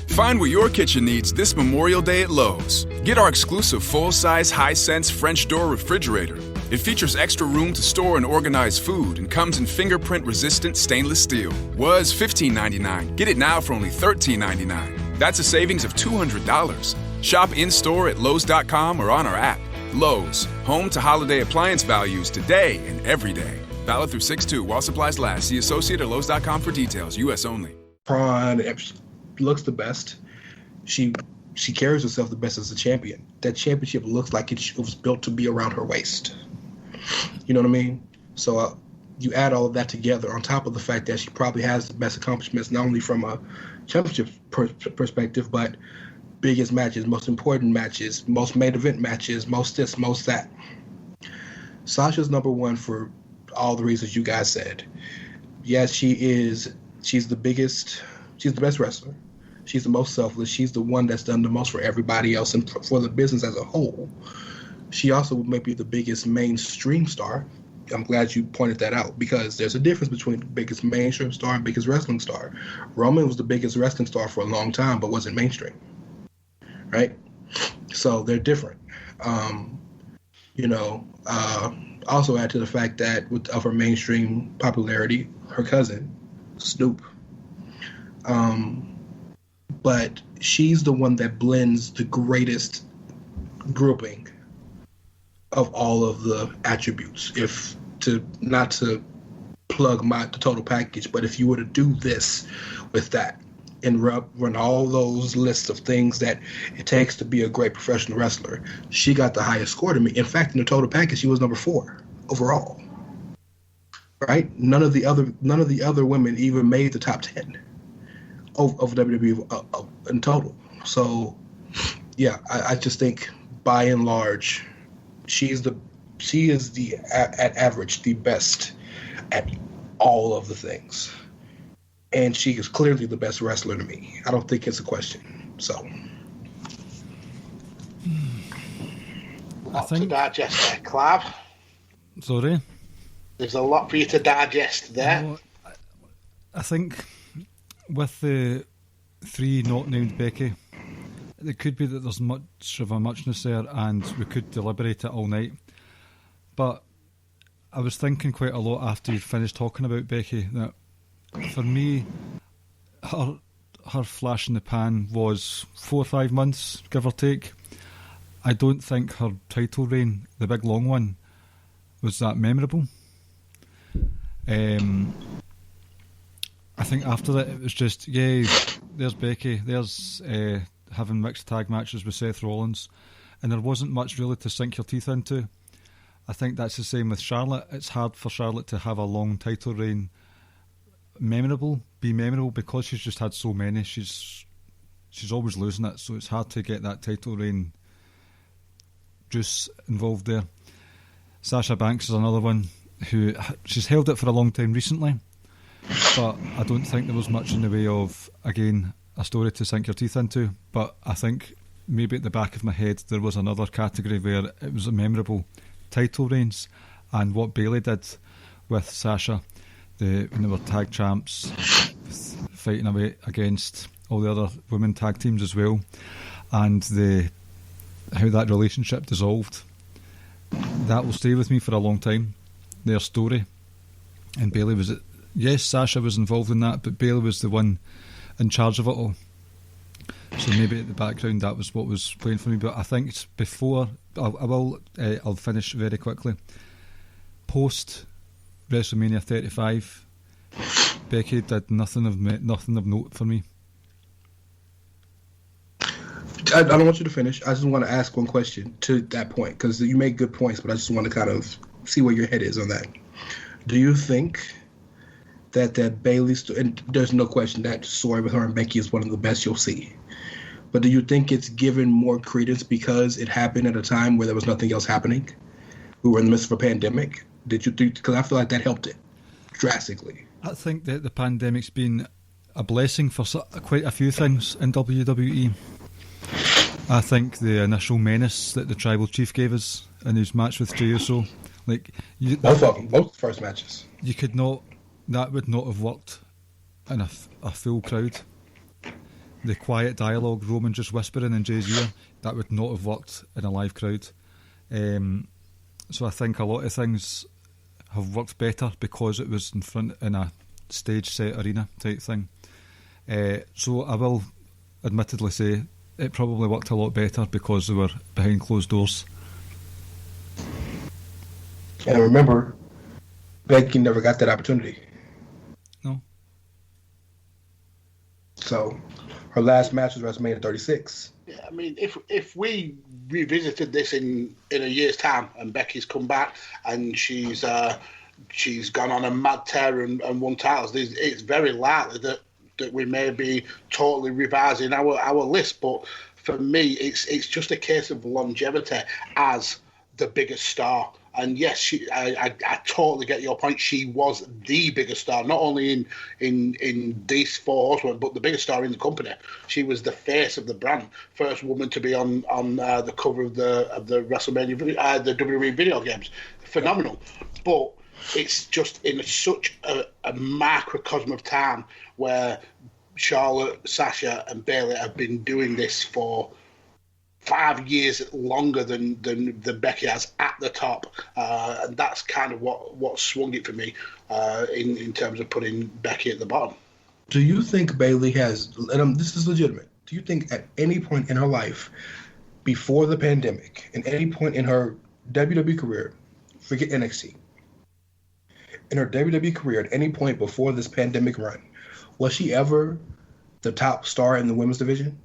Find what your kitchen needs this Memorial Day at Lowe's. Get our exclusive full-size Hisense French door refrigerator. It features extra room to store and organize food and comes in fingerprint-resistant stainless steel. Was $15.99. Get it now for only $13.99. That's a savings of $200. Shop in-store at Lowe's.com or on our app. Lowe's, home to holiday appliance values today and every day. Valid through 6/2 while supplies last. See Associate or Lowe's.com for details. U.S. only. Prawn looks the best. She carries herself the best as a champion. That championship looks like it was built to be around her waist. You know what I mean? So you add all of that together on top of the fact that she probably has the best accomplishments, not only from a championship perspective, but biggest matches, most important matches, most main event matches, most this, most that. Sasha's number 1 for all the reasons you guys said. Yes, she's the biggest, she's the best wrestler. She's the most selfless. She's the one that's done the most for everybody else and for the business as a whole. She also may be the biggest mainstream star. I'm glad you pointed that out, because there's a difference between the biggest mainstream star and biggest wrestling star. Roman was the biggest wrestling star for a long time, but wasn't mainstream, right? So they're different. Also add to the fact that of her mainstream popularity, her cousin, Snoop. But she's the one that blends the greatest grouping of all of the attributes. Not to plug the total package, but if you were to do this with that and run all those lists of things that it takes to be a great professional wrestler, she got the highest score to me. In fact, in the total package, she was number 4 overall. Right? None of the other women even made the top 10 of WWE in total. So, yeah, I just think by and large, she is at average the best at all of the things. And she is clearly the best wrestler to me. I don't think it's a question. So, to digest there, Clive. Sorry? There's a lot for you to digest there. No, I think with the 3 not named Becky, it could be that there's much of a muchness there and we could deliberate it all night. But I was thinking quite a lot after you finished talking about Becky that for me, her flash in the pan was 4 or 5 months, give or take. I don't think her title reign, the big long one, was that memorable. I think after that it was just, yay, there's Becky, there's having mixed tag matches with Seth Rollins, and there wasn't much really to sink your teeth into. I think that's the same with Charlotte. It's hard for Charlotte to have a long title reign be memorable because she's just had so many. She's always losing it, so it's hard to get that title reign juice involved there. Sasha Banks is another one who she's held it for a long time recently, but I don't think there was much in the way of, again, a story to sink your teeth into. But I think maybe at the back of my head there was another category where it was a memorable title reigns, and what Bayley did with Sasha when they were tag champs, fighting away against all the other women tag teams as well, and how that relationship dissolved. That will stay with me for a long time, their story. And Bayley was it. Yes, Sasha was involved in that, but Bayley was the one in charge of it all. So maybe at the background that was what was playing for me. But I think it's before. I'll finish very quickly. Post WrestleMania 35, Becky did nothing of note for me. I don't want you to finish. I just want to ask one question to that point, because you make good points, but I just want to kind of see where your head is on that. Do you think that Bayley's, and there's no question that story with her and Becky is one of the best you'll see, but do you think it's given more credence because it happened at a time where there was nothing else happening? We were in the midst of a pandemic. Did you think? Because I feel like that helped it drastically. I think that the pandemic's been a blessing for quite a few things in WWE. I think the initial menace that the Tribal Chief gave us in his match with Jey Uso, both of them, both first matches, that would not have worked in a full crowd. The quiet dialogue, Roman just whispering in Jey's ear, that would not have worked in a live crowd. So I think a lot of things have worked better because it was in a stage set arena type thing. So I will admittedly say it probably worked a lot better because they were behind closed doors. And remember, Becky never got that opportunity. No. So her last match was WrestleMania 36. Yeah, I mean, if we revisited this in a year's time and Becky's come back and she's gone on a mad tear and won titles, it's very likely that we may be totally revising our list. But for me, it's just a case of longevity as the biggest star. And yes, I totally get your point. She was the biggest star, not only in these 4 horsemen, but the biggest star in the company. She was the face of the brand. First woman to be on the cover of the WrestleMania, the WWE video games. Phenomenal. But it's just in such a microcosm of time where Charlotte, Sasha, and Bayley have been doing this for 5 years longer than Becky has at the top, and that's kind of what swung it for me in terms of putting Becky at the bottom. Do you think Bayley has, and this is legitimate, do you think at any point in her life, before the pandemic, at any point in her WWE career, forget NXT, in her WWE career, at any point before this pandemic run, was she ever the top star in the women's division?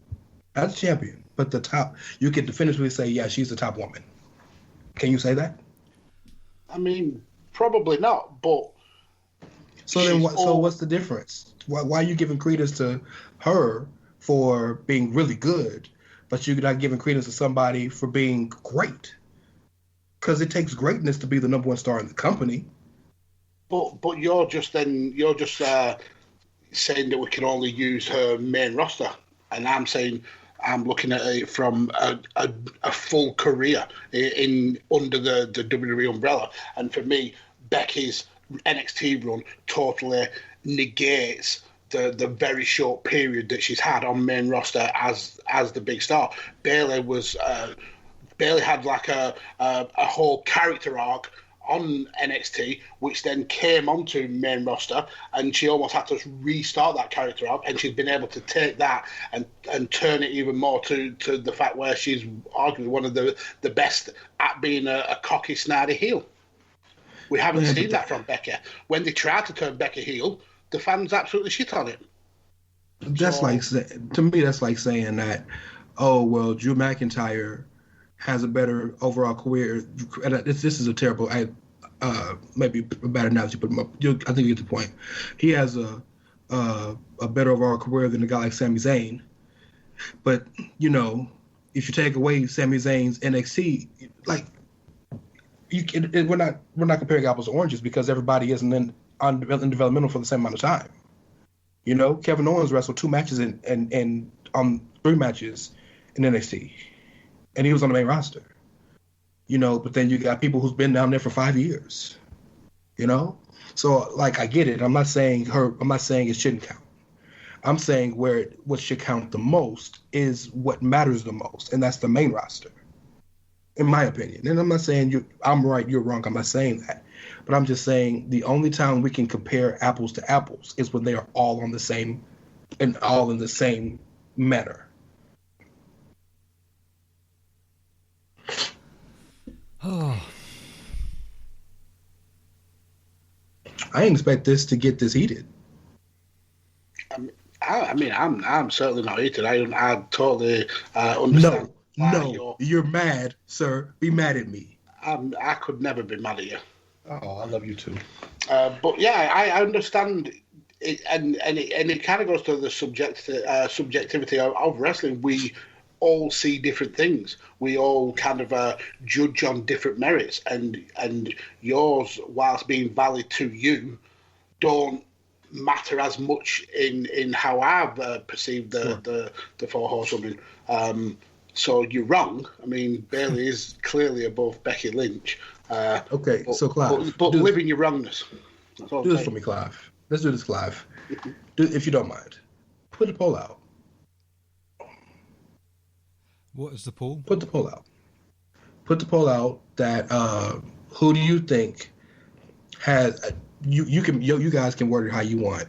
Not the champion, but the top. You can definitively say, yeah, she's the top woman. Can you say that? I mean, probably not, but... So then, so what's the difference? Why are you giving credence to her for being really good, but you're not giving credence to somebody for being great? Because it takes greatness to be the number one star in the company. But you're just saying that we can only use her main roster, and I'm saying I'm looking at it from a full career in under the WWE umbrella, and for me, Becky's NXT run totally negates the very short period that she's had on main roster as the big star. Bayley had like a whole character arc on NXT, which then came onto main roster, and she almost had to restart that character arc, and she's been able to take that and turn it even more to the fact where she's arguably one of the best at being a cocky, snarty heel. We haven't seen that from Becky. When they tried to turn Becky heel, the fans absolutely shit on it. That's to me, that's like saying that, oh, well, Drew McIntyre has a better overall career. And this is a terrible, maybe a bad analogy, but I think you get the point. He has a better overall career than a guy like Sami Zayn. But, you know, if you take away Sami Zayn's NXT, like, we're not comparing apples to oranges because everybody isn't in developmental for the same amount of time. You know, Kevin Owens wrestled 2 matches and 3 matches in NXT, and he was on the main roster. You know, but then you got people who's been down there for 5 years. You know, so like I get it. I'm not saying it shouldn't count. I'm saying what should count the most is what matters the most, and that's the main roster. In my opinion. And I'm not saying I'm right, you're wrong. I'm not saying that. But I'm just saying the only time we can compare apples to apples is when they are all in the same manner. Oh. I didn't expect this to get this heated. I mean, I'm certainly not heated. I totally understand. No, you're mad, sir. Be mad at me. I could never be mad at you. Oh, I love you too. But yeah, I understand it, and it kind of goes to the subjectivity of wrestling. We all see different things. We all kind of judge on different merits, and yours, whilst being valid to you, don't matter as much in how I've perceived the 4 Horsewomen. So you're wrong. I mean, Bayley is clearly above Becky Lynch. Okay, so Clive. But live in your wrongness. Do this for me, Clive. Let's do this, Clive. If you don't mind. Put a poll out. What is the poll? Put the poll out. Put the poll out that who do you think has you guys can word it how you want,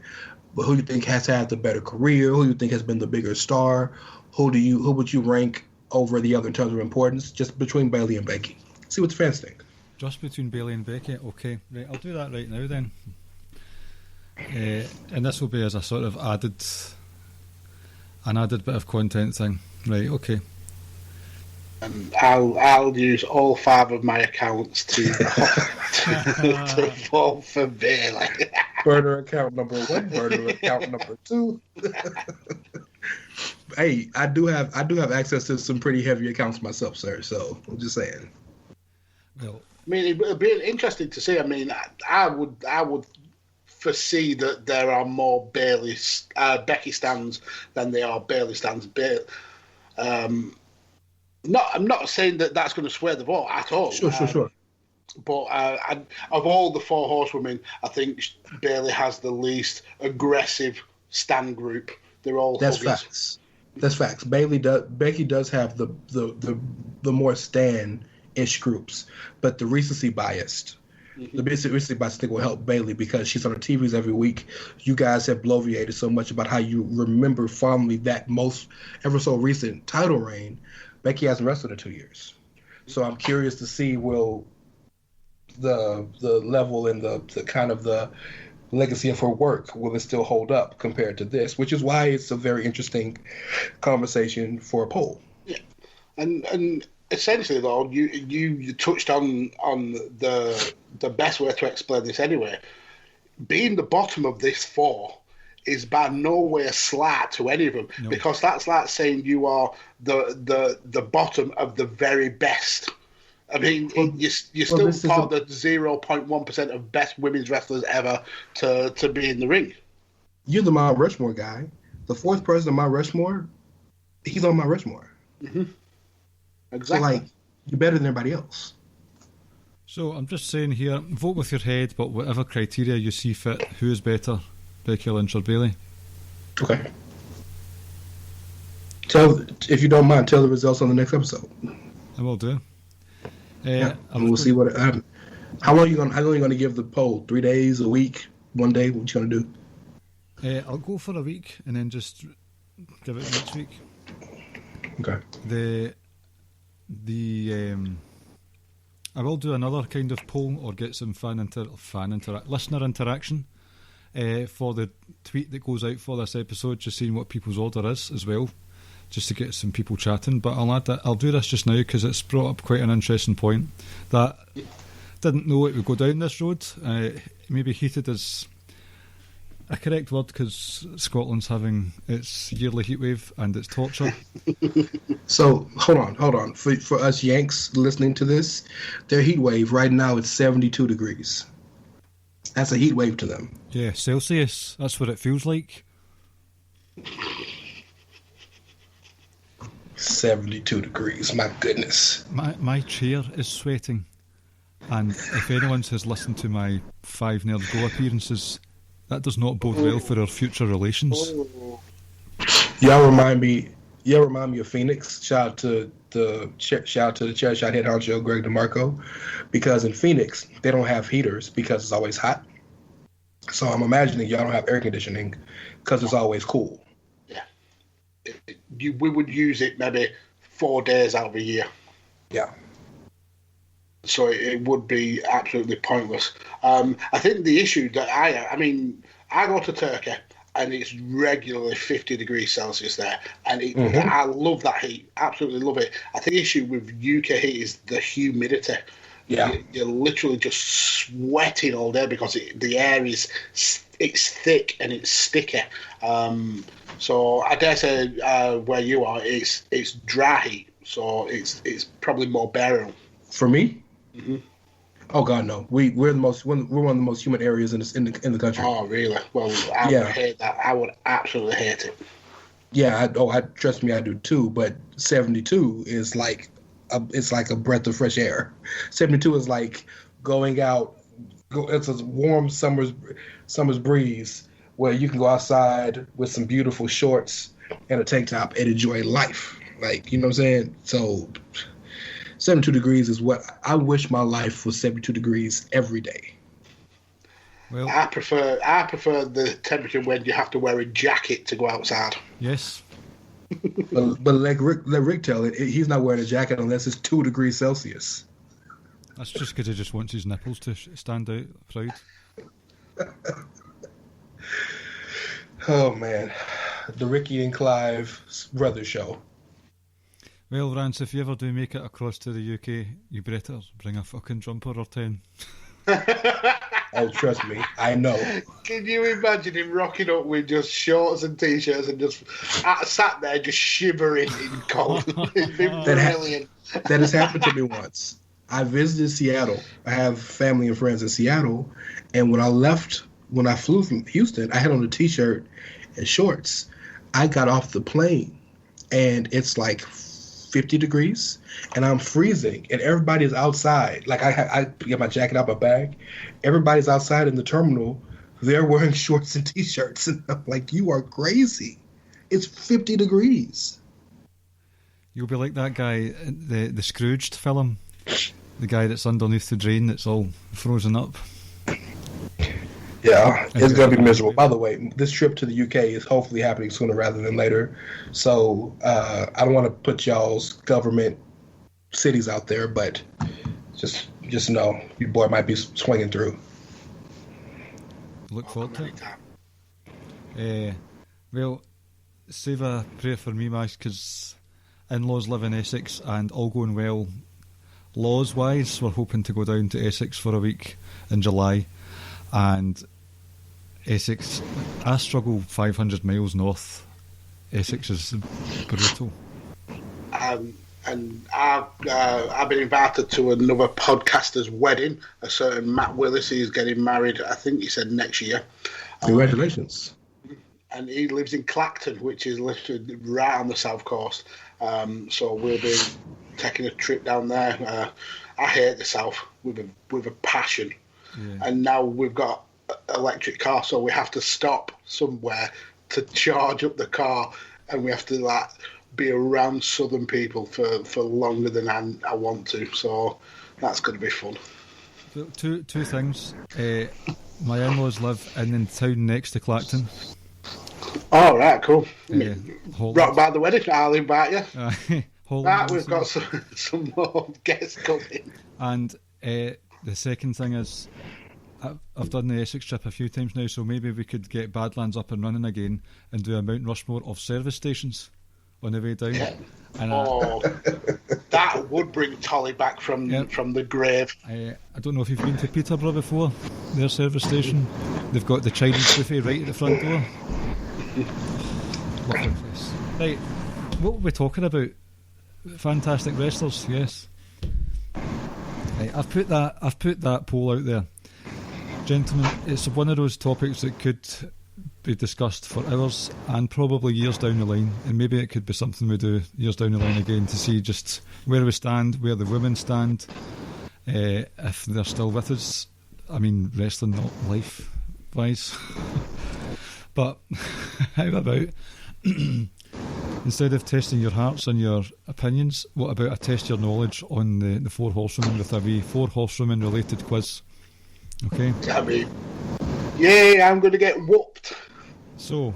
but who you think has had the better career, who you think has been the bigger star, who would you rank over the other in terms of importance, just between Bayley and Becky. See what the fans think. Just between Bayley and Becky? Okay, right, I'll do that right now then. And this will be as a sort of added bit of content thing. Right, okay. I'll use all 5 of my accounts to vote for Bayley. Burner account number 1, burner account number 2. Hey, I do have access to some pretty heavy accounts myself, sir. So I'm just saying. Well, I mean, it'd be interesting to see. I mean, I would foresee that there are more Becky stands than there are Bayley stands. I'm not saying that that's going to sway the vote at all. Sure. But of all the 4 Horsewomen, I think Bayley has the least aggressive stand group. They're all That's huggers. facts. That's facts. Becky does have the more Stan-ish groups, but the recency biased. The recency bias thing will help Bailey because she's on the TVs every week. You guys have bloviated so much about how you remember fondly that most ever so recent title reign. Becky hasn't wrestled in 2 years, so I'm curious to see will the level and the kind of the legacy of her work, will it still hold up compared to this? Which is why it's a very interesting conversation for a poll. Yeah, and essentially though, you touched on the best way to explain this anyway. Being the bottom of this 4 is by no way a slight to any of them, because that's like saying you are the bottom of the very best. I mean, you're still part of the 0.1% of best women's wrestlers ever to be in the ring. You're the Mount Rushmore guy. The 4th person on Mount Rushmore, he's on Mount Rushmore. Mm-hmm. Exactly. So, like, you're better than everybody else. So I'm just saying here, vote with your head, but whatever criteria you see fit, who is better, Becky Lynch or Bailey? Okay. If you don't mind, tell the results on the next episode. I will do. And we'll see what. How long are you gonna give the poll? 3 days, a week, 1 day? What you gonna do? I'll go for a week and then just give it next week. Okay. I will do another kind of poll or get some listener interaction for the tweet that goes out for this episode, just seeing what people's order is as well, just to get some people chatting. But I'll do this just now because it's brought up quite an interesting point that didn't know it would go down this road. Maybe heated is a correct word because Scotland's having its yearly heatwave and it's torture. So hold on. For us Yanks listening to this, their heat wave right now is 72 degrees. That's a heat wave to them. Yeah, Celsius. That's what it feels like. 72 degrees. My goodness. My chair is sweating, and if anyone has listened to my 5 Nerd Go appearances, that does not bode well for our future relations. Y'all remind me of Phoenix. Shout out to the chair shot head honcho Greg DeMarco, because in Phoenix they don't have heaters because it's always hot. So I'm imagining y'all don't have air conditioning because it's always cool. Yeah, we would use it maybe 4 days out of a year. Yeah. So it would be absolutely pointless. I think the issue that I go to Turkey and it's regularly 50 degrees Celsius there, and I love that heat, absolutely love it. I think the issue with UK heat is the humidity. Yeah, you're literally just sweating all day because the air it's thick and it's sticky. So I dare say where you are, it's dry heat, so it's probably more bearable. For me. Mm-hmm. Oh God, no! We're one of the most humid areas in the country. Oh really? Well, I would hate that. I would absolutely hate it. Yeah, trust me, I do too. But 72 is like it's like a breath of fresh air. 72 is like going out. It's a warm summer's breeze where you can go outside with some beautiful shorts and a tank top and enjoy life. Like, you know what I'm saying? So 72 degrees is what I wish my life was. 72 degrees every day. Well, I prefer the temperature when you have to wear a jacket to go outside. Yes. but let Rick tell it, he's not wearing a jacket unless it's 2 degrees Celsius. That's just because he just wants his nipples to stand out proud. Oh man, the Ricky and Clive brother show. Well, Rance, if you ever do make it across to the UK, you better bring a fucking jumper or 10. Oh, trust me, I know. Can you imagine him rocking up with just shorts and t-shirts and just sat there just shivering in cold? It'd be brilliant. That has happened to me once. I visited Seattle. I have family and friends in Seattle, and when I flew from Houston, I had on a t-shirt and shorts. I got off the plane, and it's like 50 degrees, and I'm freezing, and everybody's outside. Like I get my jacket out my bag. Everybody's outside in the terminal. They're wearing shorts and t-shirts, and I'm like, you are crazy. it's 50 degrees. You'll be like that guy, the Scrooged film, the guy that's underneath the drain that's all frozen up. Yeah, it's going to be miserable. By the way, this trip to the UK is hopefully happening sooner rather than later. So I don't want to put y'all's government cities out there, but just know your boy might be swinging through. Look forward to it. Well, save a prayer for me, Max, because in-laws live in Essex, and all going well, laws-wise, we're hoping to go down to Essex for a week in July, and Essex, I struggle 500 miles north. Essex is brutal. And I've been invited to another podcaster's wedding. A certain Matt Willis, he's getting married, I think he said next year. Congratulations. And he lives in Clacton, which is literally right on the south coast. So we'll be taking a trip down there. I hate the south with a passion. Yeah. And now we've got electric car, so we have to stop somewhere to charge up the car, and we have to be around southern people for longer than I want to. So that's going to be fun. Two things. My in-laws live in the town next to Clacton. Oh, right, cool. Holland. Rock by the wedding, I'll invite you. Holland, we've got some more guests coming. And the second thing is, I've done the Essex trip a few times now, so maybe we could get Badlands up and running again and do a Mount Rushmore of service stations on the way down. Yeah. And that would bring Tolly back from the grave. I don't know if you've been to Peterborough before, their service station. They've got the Chinese buffet right at the front door. Lovely place. Right, what were we talking about? Fantastic wrestlers, yes. Right, I've put that poll out there. Gentlemen, it's one of those topics that could be discussed for hours and probably years down the line, and maybe it could be something we do years down the line again to see just where we stand, where the women stand, if they're still with us. I mean, wrestling, not life-wise. But how about instead of testing your hearts and your opinions, what about I test your knowledge on the Four Horsewomen with a wee Four Horsewomen related quiz? Okay. Yeah, I'm going to get whooped. So,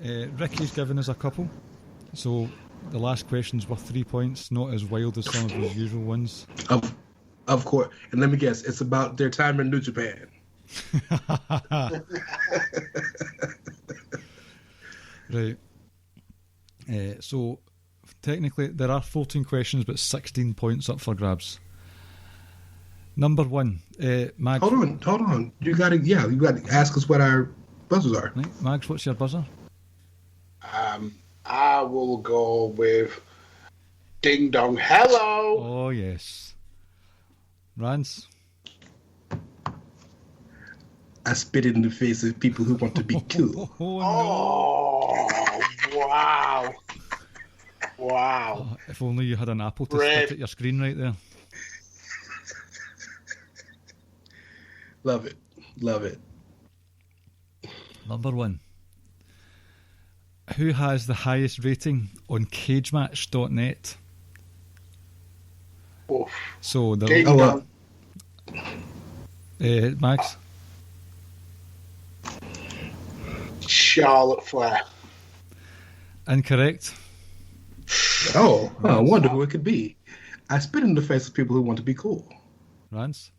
Ricky's given us a couple. So, the last question's worth 3 points, not as wild as some of his usual ones. Of course. And let me guess, it's about their time in New Japan. Right. So, technically, there are 14 questions, but 16 points up for grabs. Number one, Mags. Hold on. You got to ask us what our buzzers are. Right. Mags, what's your buzzer? I will go with Ding Dong Hello. Oh, yes. Rance? I spit it in the face of people who want to be cool. Oh, wow. Oh, if only you had an apple to spit at your screen right there. Love it. Number one. Who has the highest rating on cagematch.net? Oof. So Max? Charlotte Flair. Incorrect. I wonder who it could be. I spit in the face of people who want to be cool. Rance?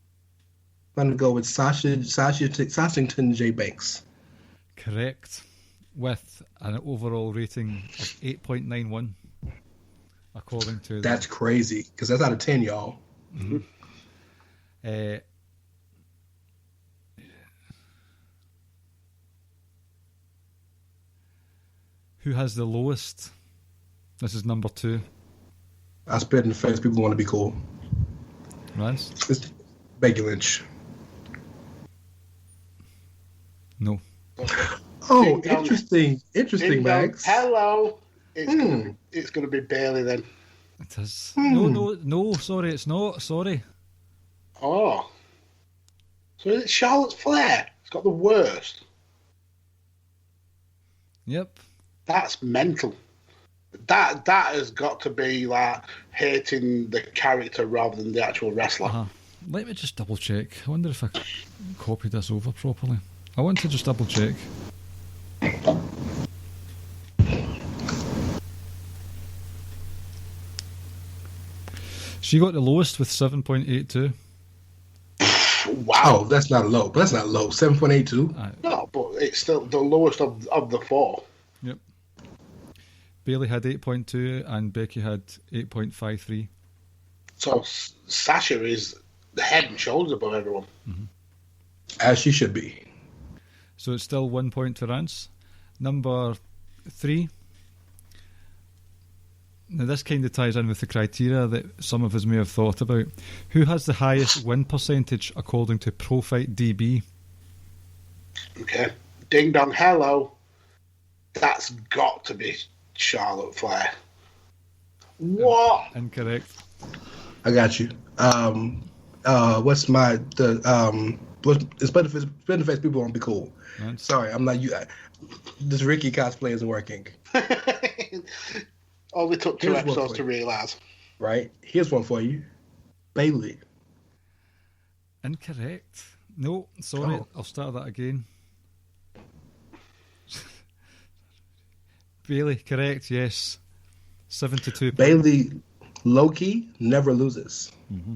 I'm going to go with Sashington J. Banks. Correct. With an overall rating of 8.91, according to... That's crazy, because that's out of 10, y'all. Mm-hmm. Who has the lowest? This is number 2. I spit in the face of people who want to be cool. Rance? It's Becky Lynch. No. Oh, interesting, Max. Hello. It's going to be Bailey then. It is. No, sorry, it's not. Sorry. Oh. So it's Charlotte Flair. It's got the worst. Yep. That's mental. That has got to be like hating the character rather than the actual wrestler. Let me just double check. I wonder if I copied this over properly. I want to just double check. She got the lowest with 7.82. Wow. Oh, that's not low. That's not low. 7.82. No, but it's still the lowest of the four. Yep. Bailey had 8.2 and Becky had 8.53. So Sasha is the head and shoulders above everyone. Mm-hmm. As she should be. So it's still 1 point for Rance. Number 3. Now this kind of ties in with the criteria that some of us may have thought about. Who has the highest win percentage according to Profight DB? Okay. Ding dong hello. That's got to be Charlotte Flair. What? Incorrect. I got you. What's my it's Babyface people won't be cool. Rance? Sorry, I'm not you. This Ricky cosplay isn't working. Only took 2 Here's one episodes for to you. realise. Right? Here's one for you. Bailey. Incorrect. No, sorry. Oh. I'll start that again. Bailey, correct, yes. 72. Bailey, low-key, never loses. Mm-hmm.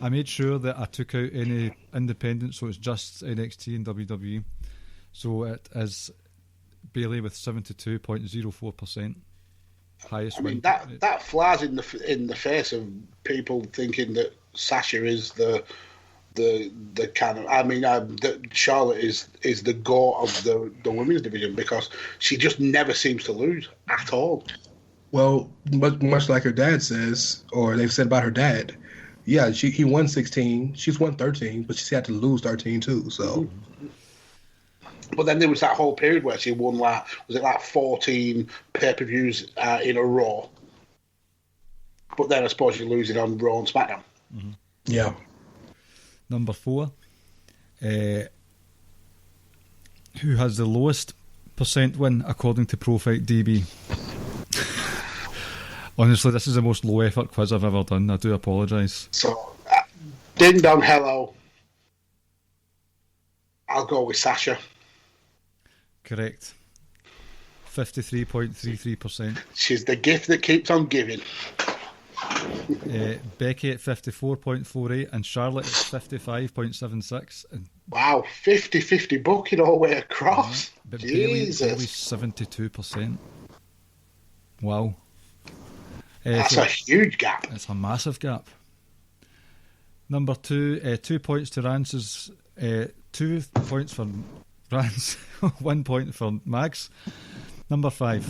I made sure that I took out any independent, so it's just NXT and WWE. So it is Bailey with 72.04%. Highest I mean, win. that flies in the face of people thinking that Sasha is the kind of. I mean, that Charlotte is the goat of the women's division because she just never seems to lose at all. Well, much like her dad says, or they've said about her dad, yeah, he won 16, she's won 13, but she's had to lose 13 too. So, But then there was that whole period where she won 14 pay-per-views in a row. But then I suppose you're losing on Raw and SmackDown. Mm-hmm. Yeah. Number 4. Who has the lowest percent win according to Profight DB? Honestly, this is the most low effort quiz I've ever done. I do apologise. So, ding dong hello. I'll go with Sasha. Correct. 53.33%. She's the gift that keeps on giving. Becky at 54.48 and Charlotte at 55.76. Wow, 50-50 booking all the way across. But Jesus. Bailey's 72%. Wow. That's a huge gap. It's a massive gap. Number 2, 2 points to Rance's, 2 points for Rance, 1 point for Max. Number 5,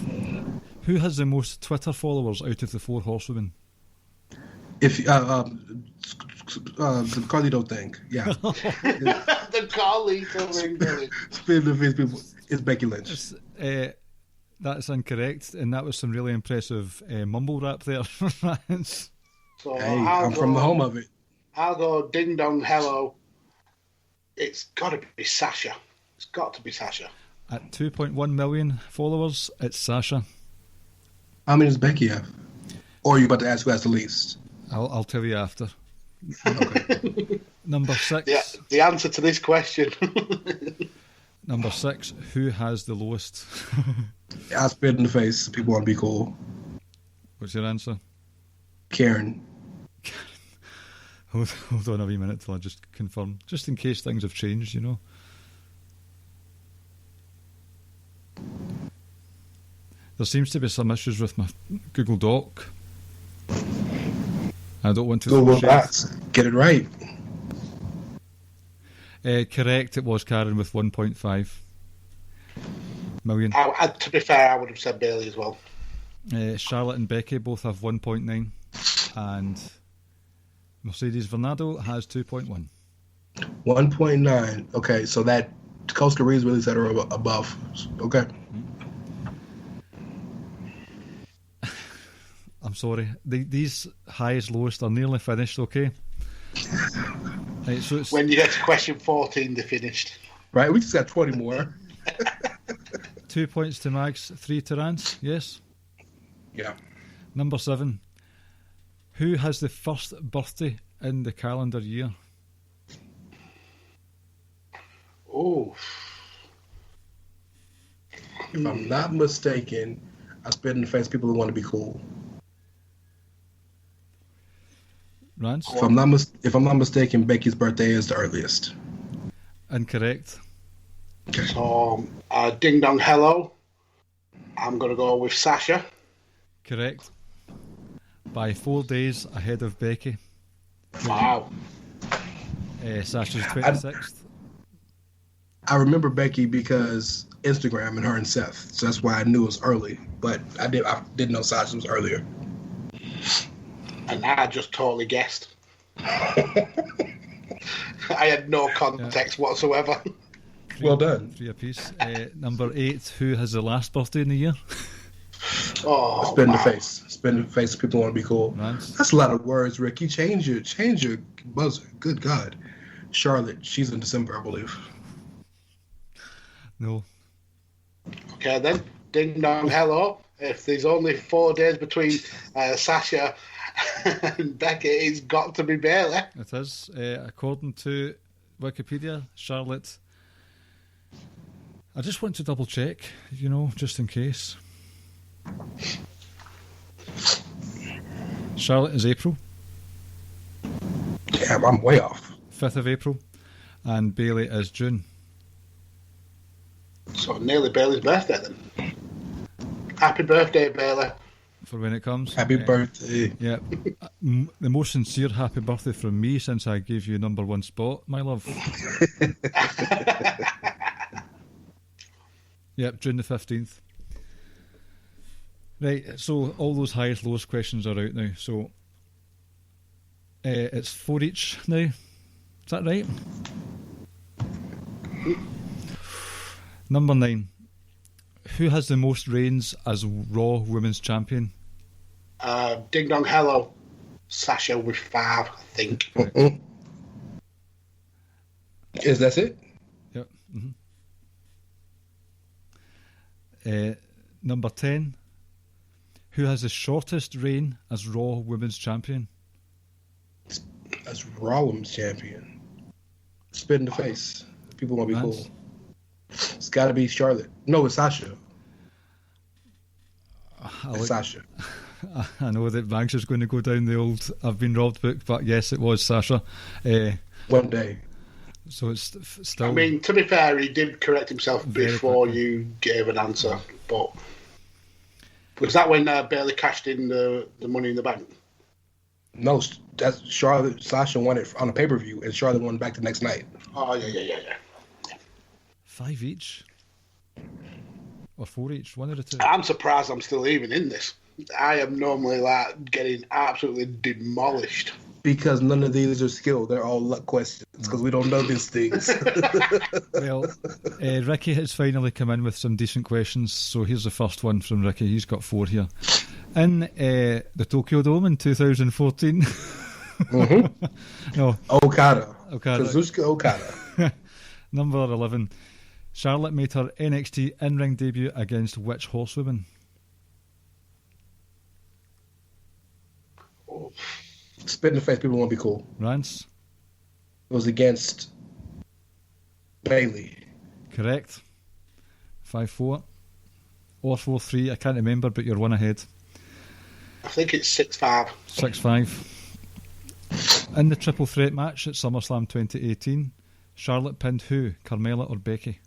who has the most Twitter followers out of the 4 horsewomen? If the Carlito thing, yeah. The Carlito thing, Billy. Speaking of his people, it's Becky Lynch. That's incorrect, and that was some really impressive mumble rap there. Rance. So Hey, I'm from the home of it. I'll go ding dong hello. It's got to be Sasha. It's got to be Sasha. At 2.1 million followers, it's Sasha. How many does Becky have? Or are you about to ask who has the least? I'll tell you after. Okay. Number 6. Yeah, the answer to this question. Number 6. Who has the lowest? I spit in the face. People want to be cool. What's your answer? Karen. Hold on a wee minute till I just confirm, just in case things have changed, you know. There seems to be some issues with my Google Doc. I don't want to Google throw shade. Docs. Get it right. Correct, it was Karen with 1.5 million. To be fair, I would have said Bailey as well. Charlotte and Becky both have 1.9, and Mercedes Varnado has 2.1. 1.9. Okay, so that Costa Reeves really set her above. Okay. I'm sorry. These highest, lowest are nearly finished, okay? Right, so it's When you get to question 14, they're finished. Right, we just got 20 more. 2 points to Mags, 3 to Rance. Yes. Yeah. Number 7. Who has the first birthday in the calendar year? Oh. If I'm not mistaken, I spit in the face people who want to be cool. Rance? If I'm not mistaken, Becky's birthday is the earliest. Incorrect. So, Ding Dong Hello. I'm going to go with Sasha. Correct. By 4 days ahead of Becky. Wow. Sasha's 26th. I remember Becky because Instagram and her and Seth, so that's why I knew it was early. But I didn't know Sasha was earlier. And I just totally guessed. I had no context whatsoever. Well done. 3 apiece. Number 8. Who has the last birthday in the year? Oh, Spin the face. Spin the face. People want to be cool. Rance? That's a lot of words, Ricky. Change your buzzer. Good God. Charlotte. She's in December, I believe. No. Okay then, Ding Dong Hello. If there's only 4 days between Sasha and Becky, it's got to be Bailey. It is. According to Wikipedia, Charlotte. I just want to double check, just in case. Charlotte is April. Damn, I'm way off. 5th of April. And Bailey is June. So nearly Bailey's birthday then. Happy birthday, Bailey. For when it comes. Happy birthday. Yeah. The most sincere happy birthday from me since I gave you number 1 spot, my love. Yep, June the 15th. Right, so all those highest, lowest questions are out now. So it's 4 each now. Is that right? Number 9. Who has the most reigns as Raw Women's Champion? Ding Dong Hello. Sasha with 5, I think. Is that it? Yep. Number 10. Who has the shortest reign as Raw Women's Champion? As Raw Women's Champion. Spit in the face. People want to be cool. It's got to be Charlotte. No, it's Sasha. It's Sasha. I know that Banks is going to go down the old I've been robbed book, but yes, it was Sasha. One day. So it's still... I mean, to be fair, he did correct himself before you gave an answer, but... Was that when Bailey cashed in the Money in the Bank? No, that's Charlotte. Sasha won it on a pay-per-view, and Charlotte won back the next night. Oh, yeah. 5 each? Or 4 each? One of the two? I'm surprised I'm still even in this. I am normally getting absolutely demolished. Because none of these are skill. They're all luck questions because we don't know these things. Well, Ricky has finally come in with some decent questions. So here's the first one from Ricky. He's got 4 here. In the Tokyo Dome in 2014. No. Okada. Kazuchika Okada. Number 11. Charlotte made her NXT in-ring debut against which Horsewomen? Spit in the face, people want to be cool. Rance? It was against Bailey. Correct. 5-4. Or 4-3, I can't remember, but you're 1 ahead. I think it's 6-5. 6-5. In the triple threat match at SummerSlam 2018, Charlotte pinned who? Carmella or Becky?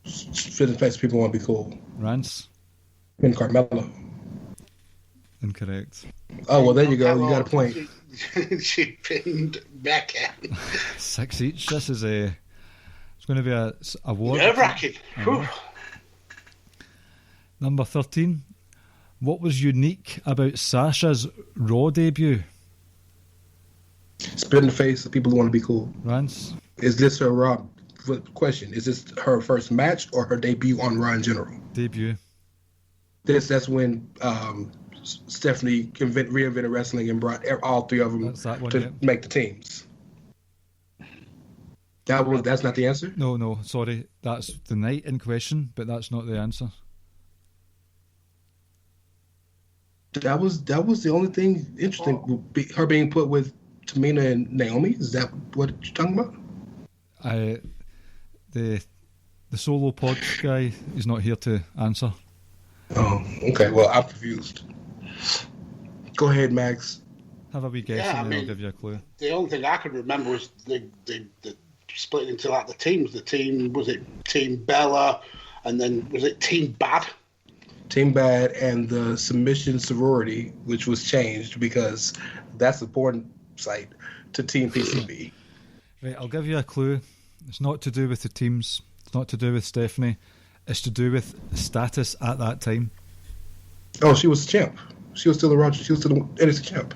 Spit in the face, people want to be cool. Rance? Pin Carmella. Incorrect. Oh, well, there you go. You got a point. She pinned Becky. 6 each. This is it's going to be a war. Nerve-wracking. Number 13. What was unique about Sasha's Raw debut? Spit in the face of people who want to be cool. Rance? Is this her Raw? Question: is this her first match or her debut on Raw in general? Debut. That's when Stephanie reinvented wrestling and brought all 3 of them one, to make the teams. That's not the answer? No, sorry. That's the night in question, but that's not the answer. That was the only thing interesting. Her being put with Tamina and Naomi. Is that what you're talking about? The solo pod guy is not here to answer. Oh, okay. Well, I'm confused. Go ahead, Max. Have a wee guess, and then I'll give you a clue. The only thing I could remember was the split into like the teams. The team, was it Team Bella, and then was it Team Bad? Team Bad and the submission sorority, which was changed because that's the porn site, to Team PCB. Right, I'll give you a clue. It's not to do with the teams. It's not to do with Stephanie. It's to do with status at that time. Oh, she was champ. She was still the NXT champ.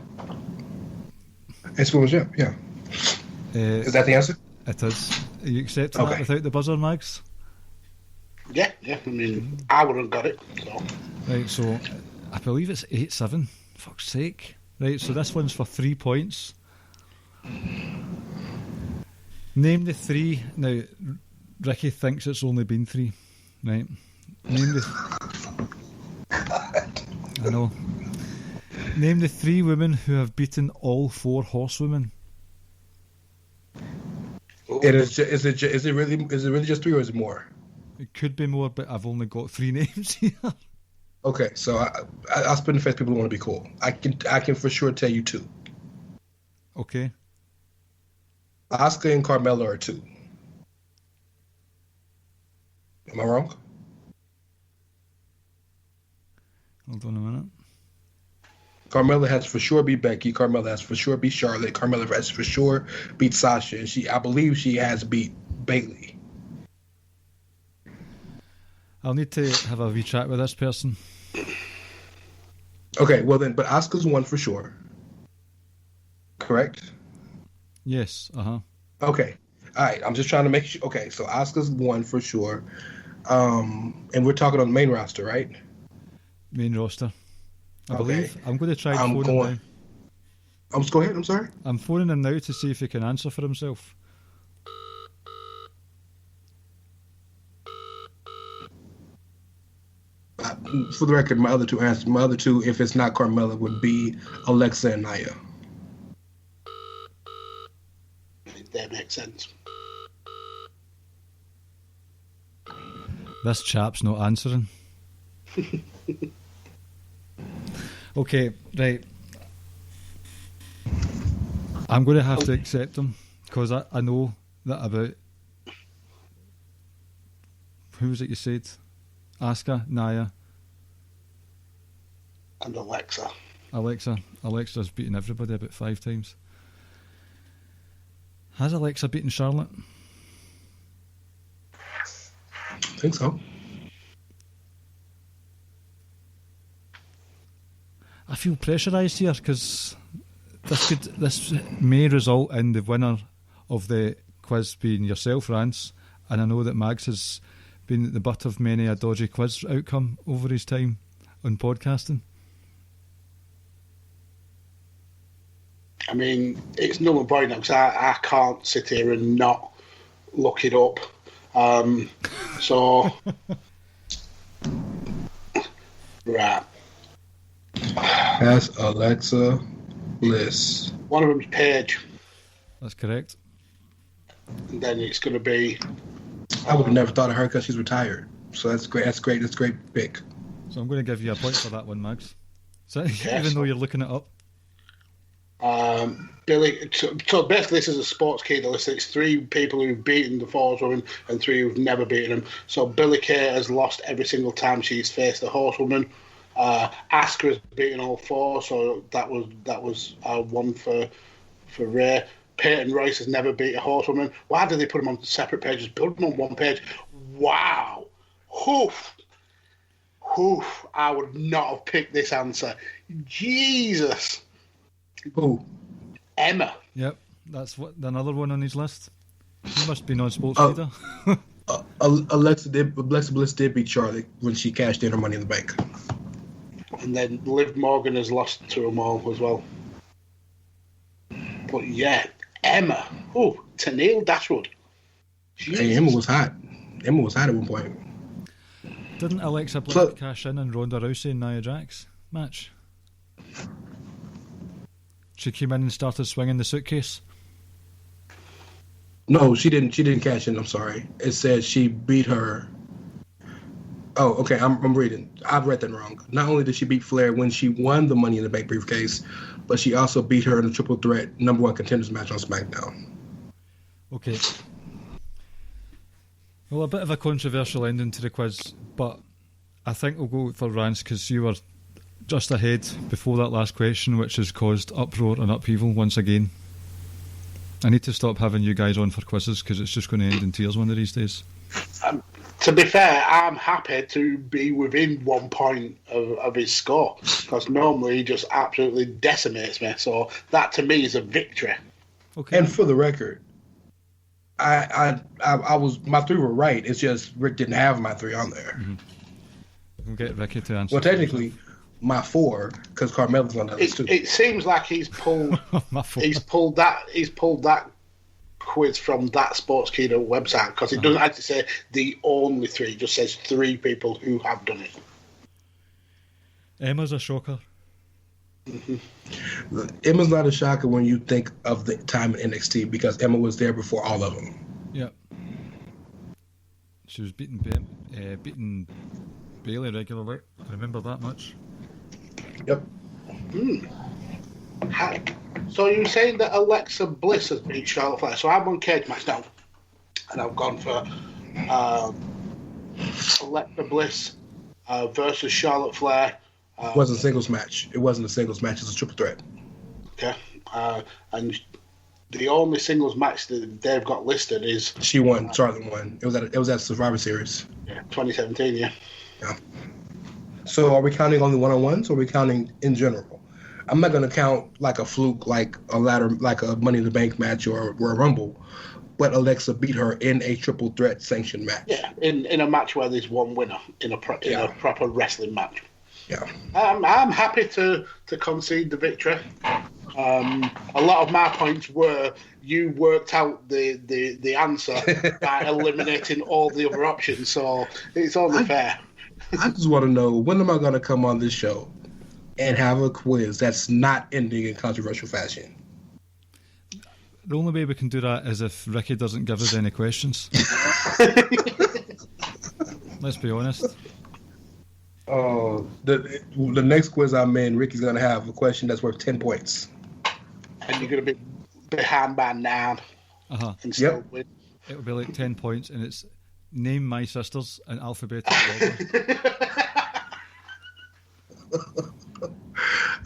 NXT champ, yeah. Is that the answer? It is. Are you accepting that without the buzzer, Mags? Yeah. I mean, I wouldn't got it. So. Right, so I believe it's 8-7. Fuck's sake. Right, so this one's for 3 points. Name the 3. Now, Ricky thinks it's only been 3. Right. Name the... I know. Name the 3 women who have beaten all 4 Horsewomen. Is it really just 3 or is it more? It could be more, but I've only got 3 names here. Okay, so I'll spin the face people who want to be cool. I can for sure tell you 2. Okay. Asuka and Carmella are 2. Am I wrong? Hold on a minute. Carmella has for sure beat Becky. Carmella has for sure beat Charlotte. Carmella has for sure beat Sasha. And I believe she has beat Bayley. I'll need to have a wee chat with this person. Okay, well then, but Asuka's 1 for sure. Correct? Yes, Okay. All right, I'm just trying to make sure. Okay, so Asuka's 1 for sure. And we're talking on the main roster, right? Main roster. I Okay. believe. I'm going to try and phone him now. Just go ahead, I'm sorry. I'm phoning him now to see if he can answer for himself. For the record, my other 2 answers, if it's not Carmella, would be Alexa and Nia. That makes sense. This chap's not answering. Okay, right. I'm going to have to accept him because I know that about... Who was it you said? Asuka, Nia, and Alexa. Alexa's beaten everybody about 5 times. Has Alexa beaten Charlotte? I think so. I feel pressurised here because this may result in the winner of the quiz being yourself, Rance, and I know that Mags has been the butt of many a dodgy quiz outcome over his time on podcasting. I mean, it's no point now because I can't sit here and not look it up. So, right. That's Alexa Bliss. One of them's Paige. That's correct. And then it's going to be... I would have never thought of her because she's retired. So that's great. That's great. That's a great pick. So I'm going to give you a point for that one, Mags. So Yes. even though you're looking it up. Billy. So basically, this is a sports key list. It's 3 people who've beaten the Horsewoman and 3 who've never beaten them. So Billy Kay has lost every single time she's faced the Horsewoman. Asuka has beaten all 4, so that was 1 for Ray. Peyton Royce has never beat a Horsewoman. Why do they put them on separate pages? Put them on one page. Wow. Hoof. I would not have picked this answer. Jesus. Who? Emma. Yep, that's another one on his list. He must be non-sports leader. Alexa Bliss did beat Charlotte when she cashed in her Money in the Bank. And then Liv Morgan has lost to them all as well. But yeah, Emma. Oh, Tenille Dashwood. Hey, Emma was hot. Emma was hot at one point. Didn't Alexa Bliss cash in Ronda Rousey and Nia Jax match? She came in and started swinging the suitcase. No, she didn't. She didn't cash in. I'm sorry. It said she beat her. Oh, okay. I'm reading. I've read that wrong. Not only did she beat Flair when she won the Money in the Bank briefcase, but she also beat her in the triple threat #1 contenders match on SmackDown. Okay. Well, a bit of a controversial ending to the quiz, but I think we'll go for Rance because you were just ahead before that last question, which has caused uproar and upheaval once again. I need to stop having you guys on for quizzes because it's just going to end in tears one of these days. To be fair, I'm happy to be within 1 point of his score because normally he just absolutely decimates me. So that to me is a victory. Okay. And for the record, I was my 3 were right. It's just Rick didn't have my 3 on there. Mm-hmm. We'll get Ricky to answer. Well, technically, my 4 because Carmella's on that list too. It seems like he's pulled he's pulled that quiz from that Sportskeeda website because it doesn't actually say the only 3. It just says 3 people who have done it. Emma's a shocker. Mm-hmm. Emma's not a shocker when you think of the time in NXT because Emma was there before all of them. Yeah. She was beating Bayley regularly. I remember that much. Yep. So you're saying that Alexa Bliss has beat Charlotte Flair. So I'm on Cage Match now, and I've gone for Alexa Bliss versus Charlotte Flair. It wasn't a singles match. It wasn't a singles match. It's a triple threat. Okay. And the only singles match that they've got listed is she won. Charlotte won. It was at Survivor Series. Yeah, 2017. Yeah. So are we counting only one-on-ones, or are we counting in general? I'm not going to count like a fluke, like a ladder, like a Money in the Bank match or a Rumble, but Alexa beat her in a triple threat sanctioned match. Yeah, in a match where there's one winner in a proper wrestling match. Yeah, I'm happy to concede the victory. A lot of my points were you worked out the answer by eliminating all the other options, so it's only fair. I just want to know, when am I going to come on this show and have a quiz that's not ending in controversial fashion? The only way we can do that is if Ricky doesn't give us any questions. Let's be honest. The next quiz I'm in, Ricky's going to have a question that's worth 10 points. And you're going to be behind by 9. And still win. It'll be like 10 points, and it's name my sisters in alphabetical order.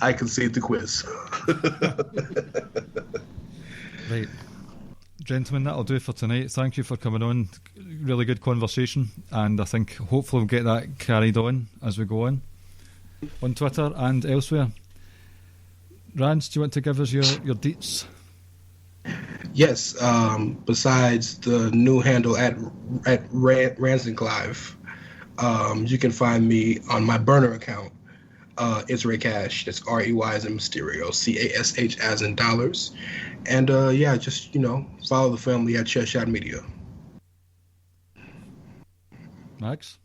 I concede the quiz. Right. Gentlemen, that'll do it for tonight. Thank you for coming on. Really good conversation, and I think hopefully we'll get that carried on as we go on Twitter and elsewhere. Rance, do you want to give us your deets? Yes, besides the new handle at Rance and Clive, you can find me on my burner account. It's Ray Cash. That's REY as in Mysterio, CASH as in dollars. And just follow the family at Chairshot Media. Max?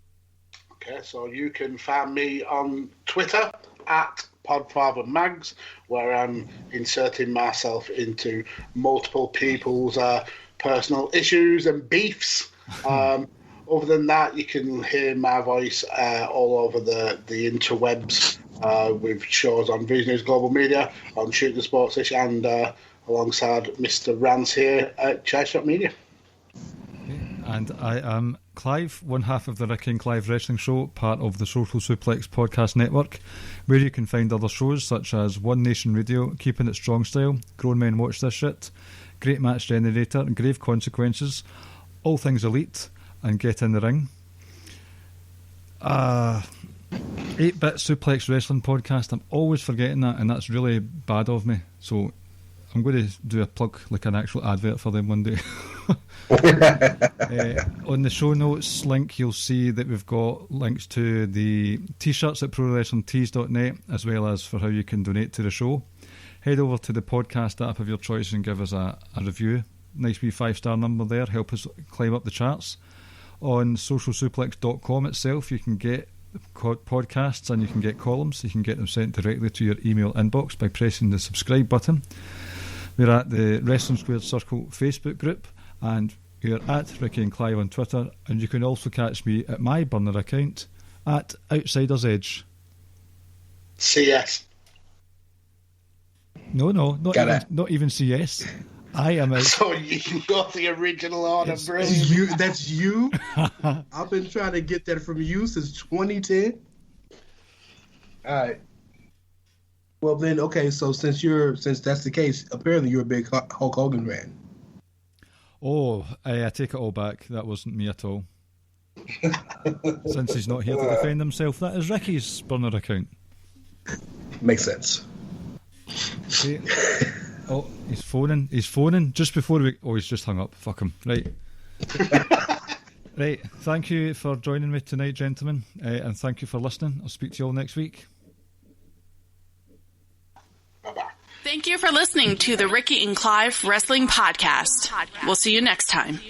Okay, so you can find me on Twitter at PodfatherMags, where I'm inserting myself into multiple people's personal issues and beefs. Other than that, you can hear my voice all over the interwebs with shows on Vision News Global Media, on Shoot the Sportsish, and alongside Mr. Rance here at Chairshot Media. Okay. And I am Clive, one half of the Ricky and Clive Wrestling Show, part of the Social Suplex Podcast Network, where you can find other shows such as One Nation Radio, Keeping It Strong Style, Grown Men Watch This Shit, Great Match Generator, Grave Consequences, All Things Elite, and Get in the Ring. 8-Bit Suplex Wrestling Podcast. I'm always forgetting that, and that's really bad of me. So I'm going to do a plug, like an actual advert for them one day. On the show notes link, you'll see that we've got links to the t-shirts at prowrestlingtees.net, as well as for how you can donate to the show. Head over to the podcast app of your choice and give us a review nice wee 5-star number there. Help us climb up the charts. On socialsuplex.com itself, you can get podcasts and you can get columns. You can get them sent directly to your email inbox by pressing the subscribe button. We're at the Wrestling Squared Circle Facebook group, and we're at Ricky and Clive on Twitter, and you can also catch me at my burner account at Outsider's Edge. CS. No, not even CS. I am out. So you got the original order, bro. That's you? I've been trying to get that from you since 2010. All right. Well then, okay. So since that's the case, apparently you're a big Hulk Hogan fan. Oh, I take it all back. That wasn't me at all. Since he's not here to defend himself, that is Ricky's burner account. Makes sense. Okay. Oh, he's phoning just before we... Oh, he's just hung up. Fuck him. Right. Right. Thank you for joining me tonight, gentlemen. And thank you for listening. I'll speak to you all next week. Bye-bye. Thank you for listening to the Ricky and Clive Wrestling Podcast. We'll see you next time.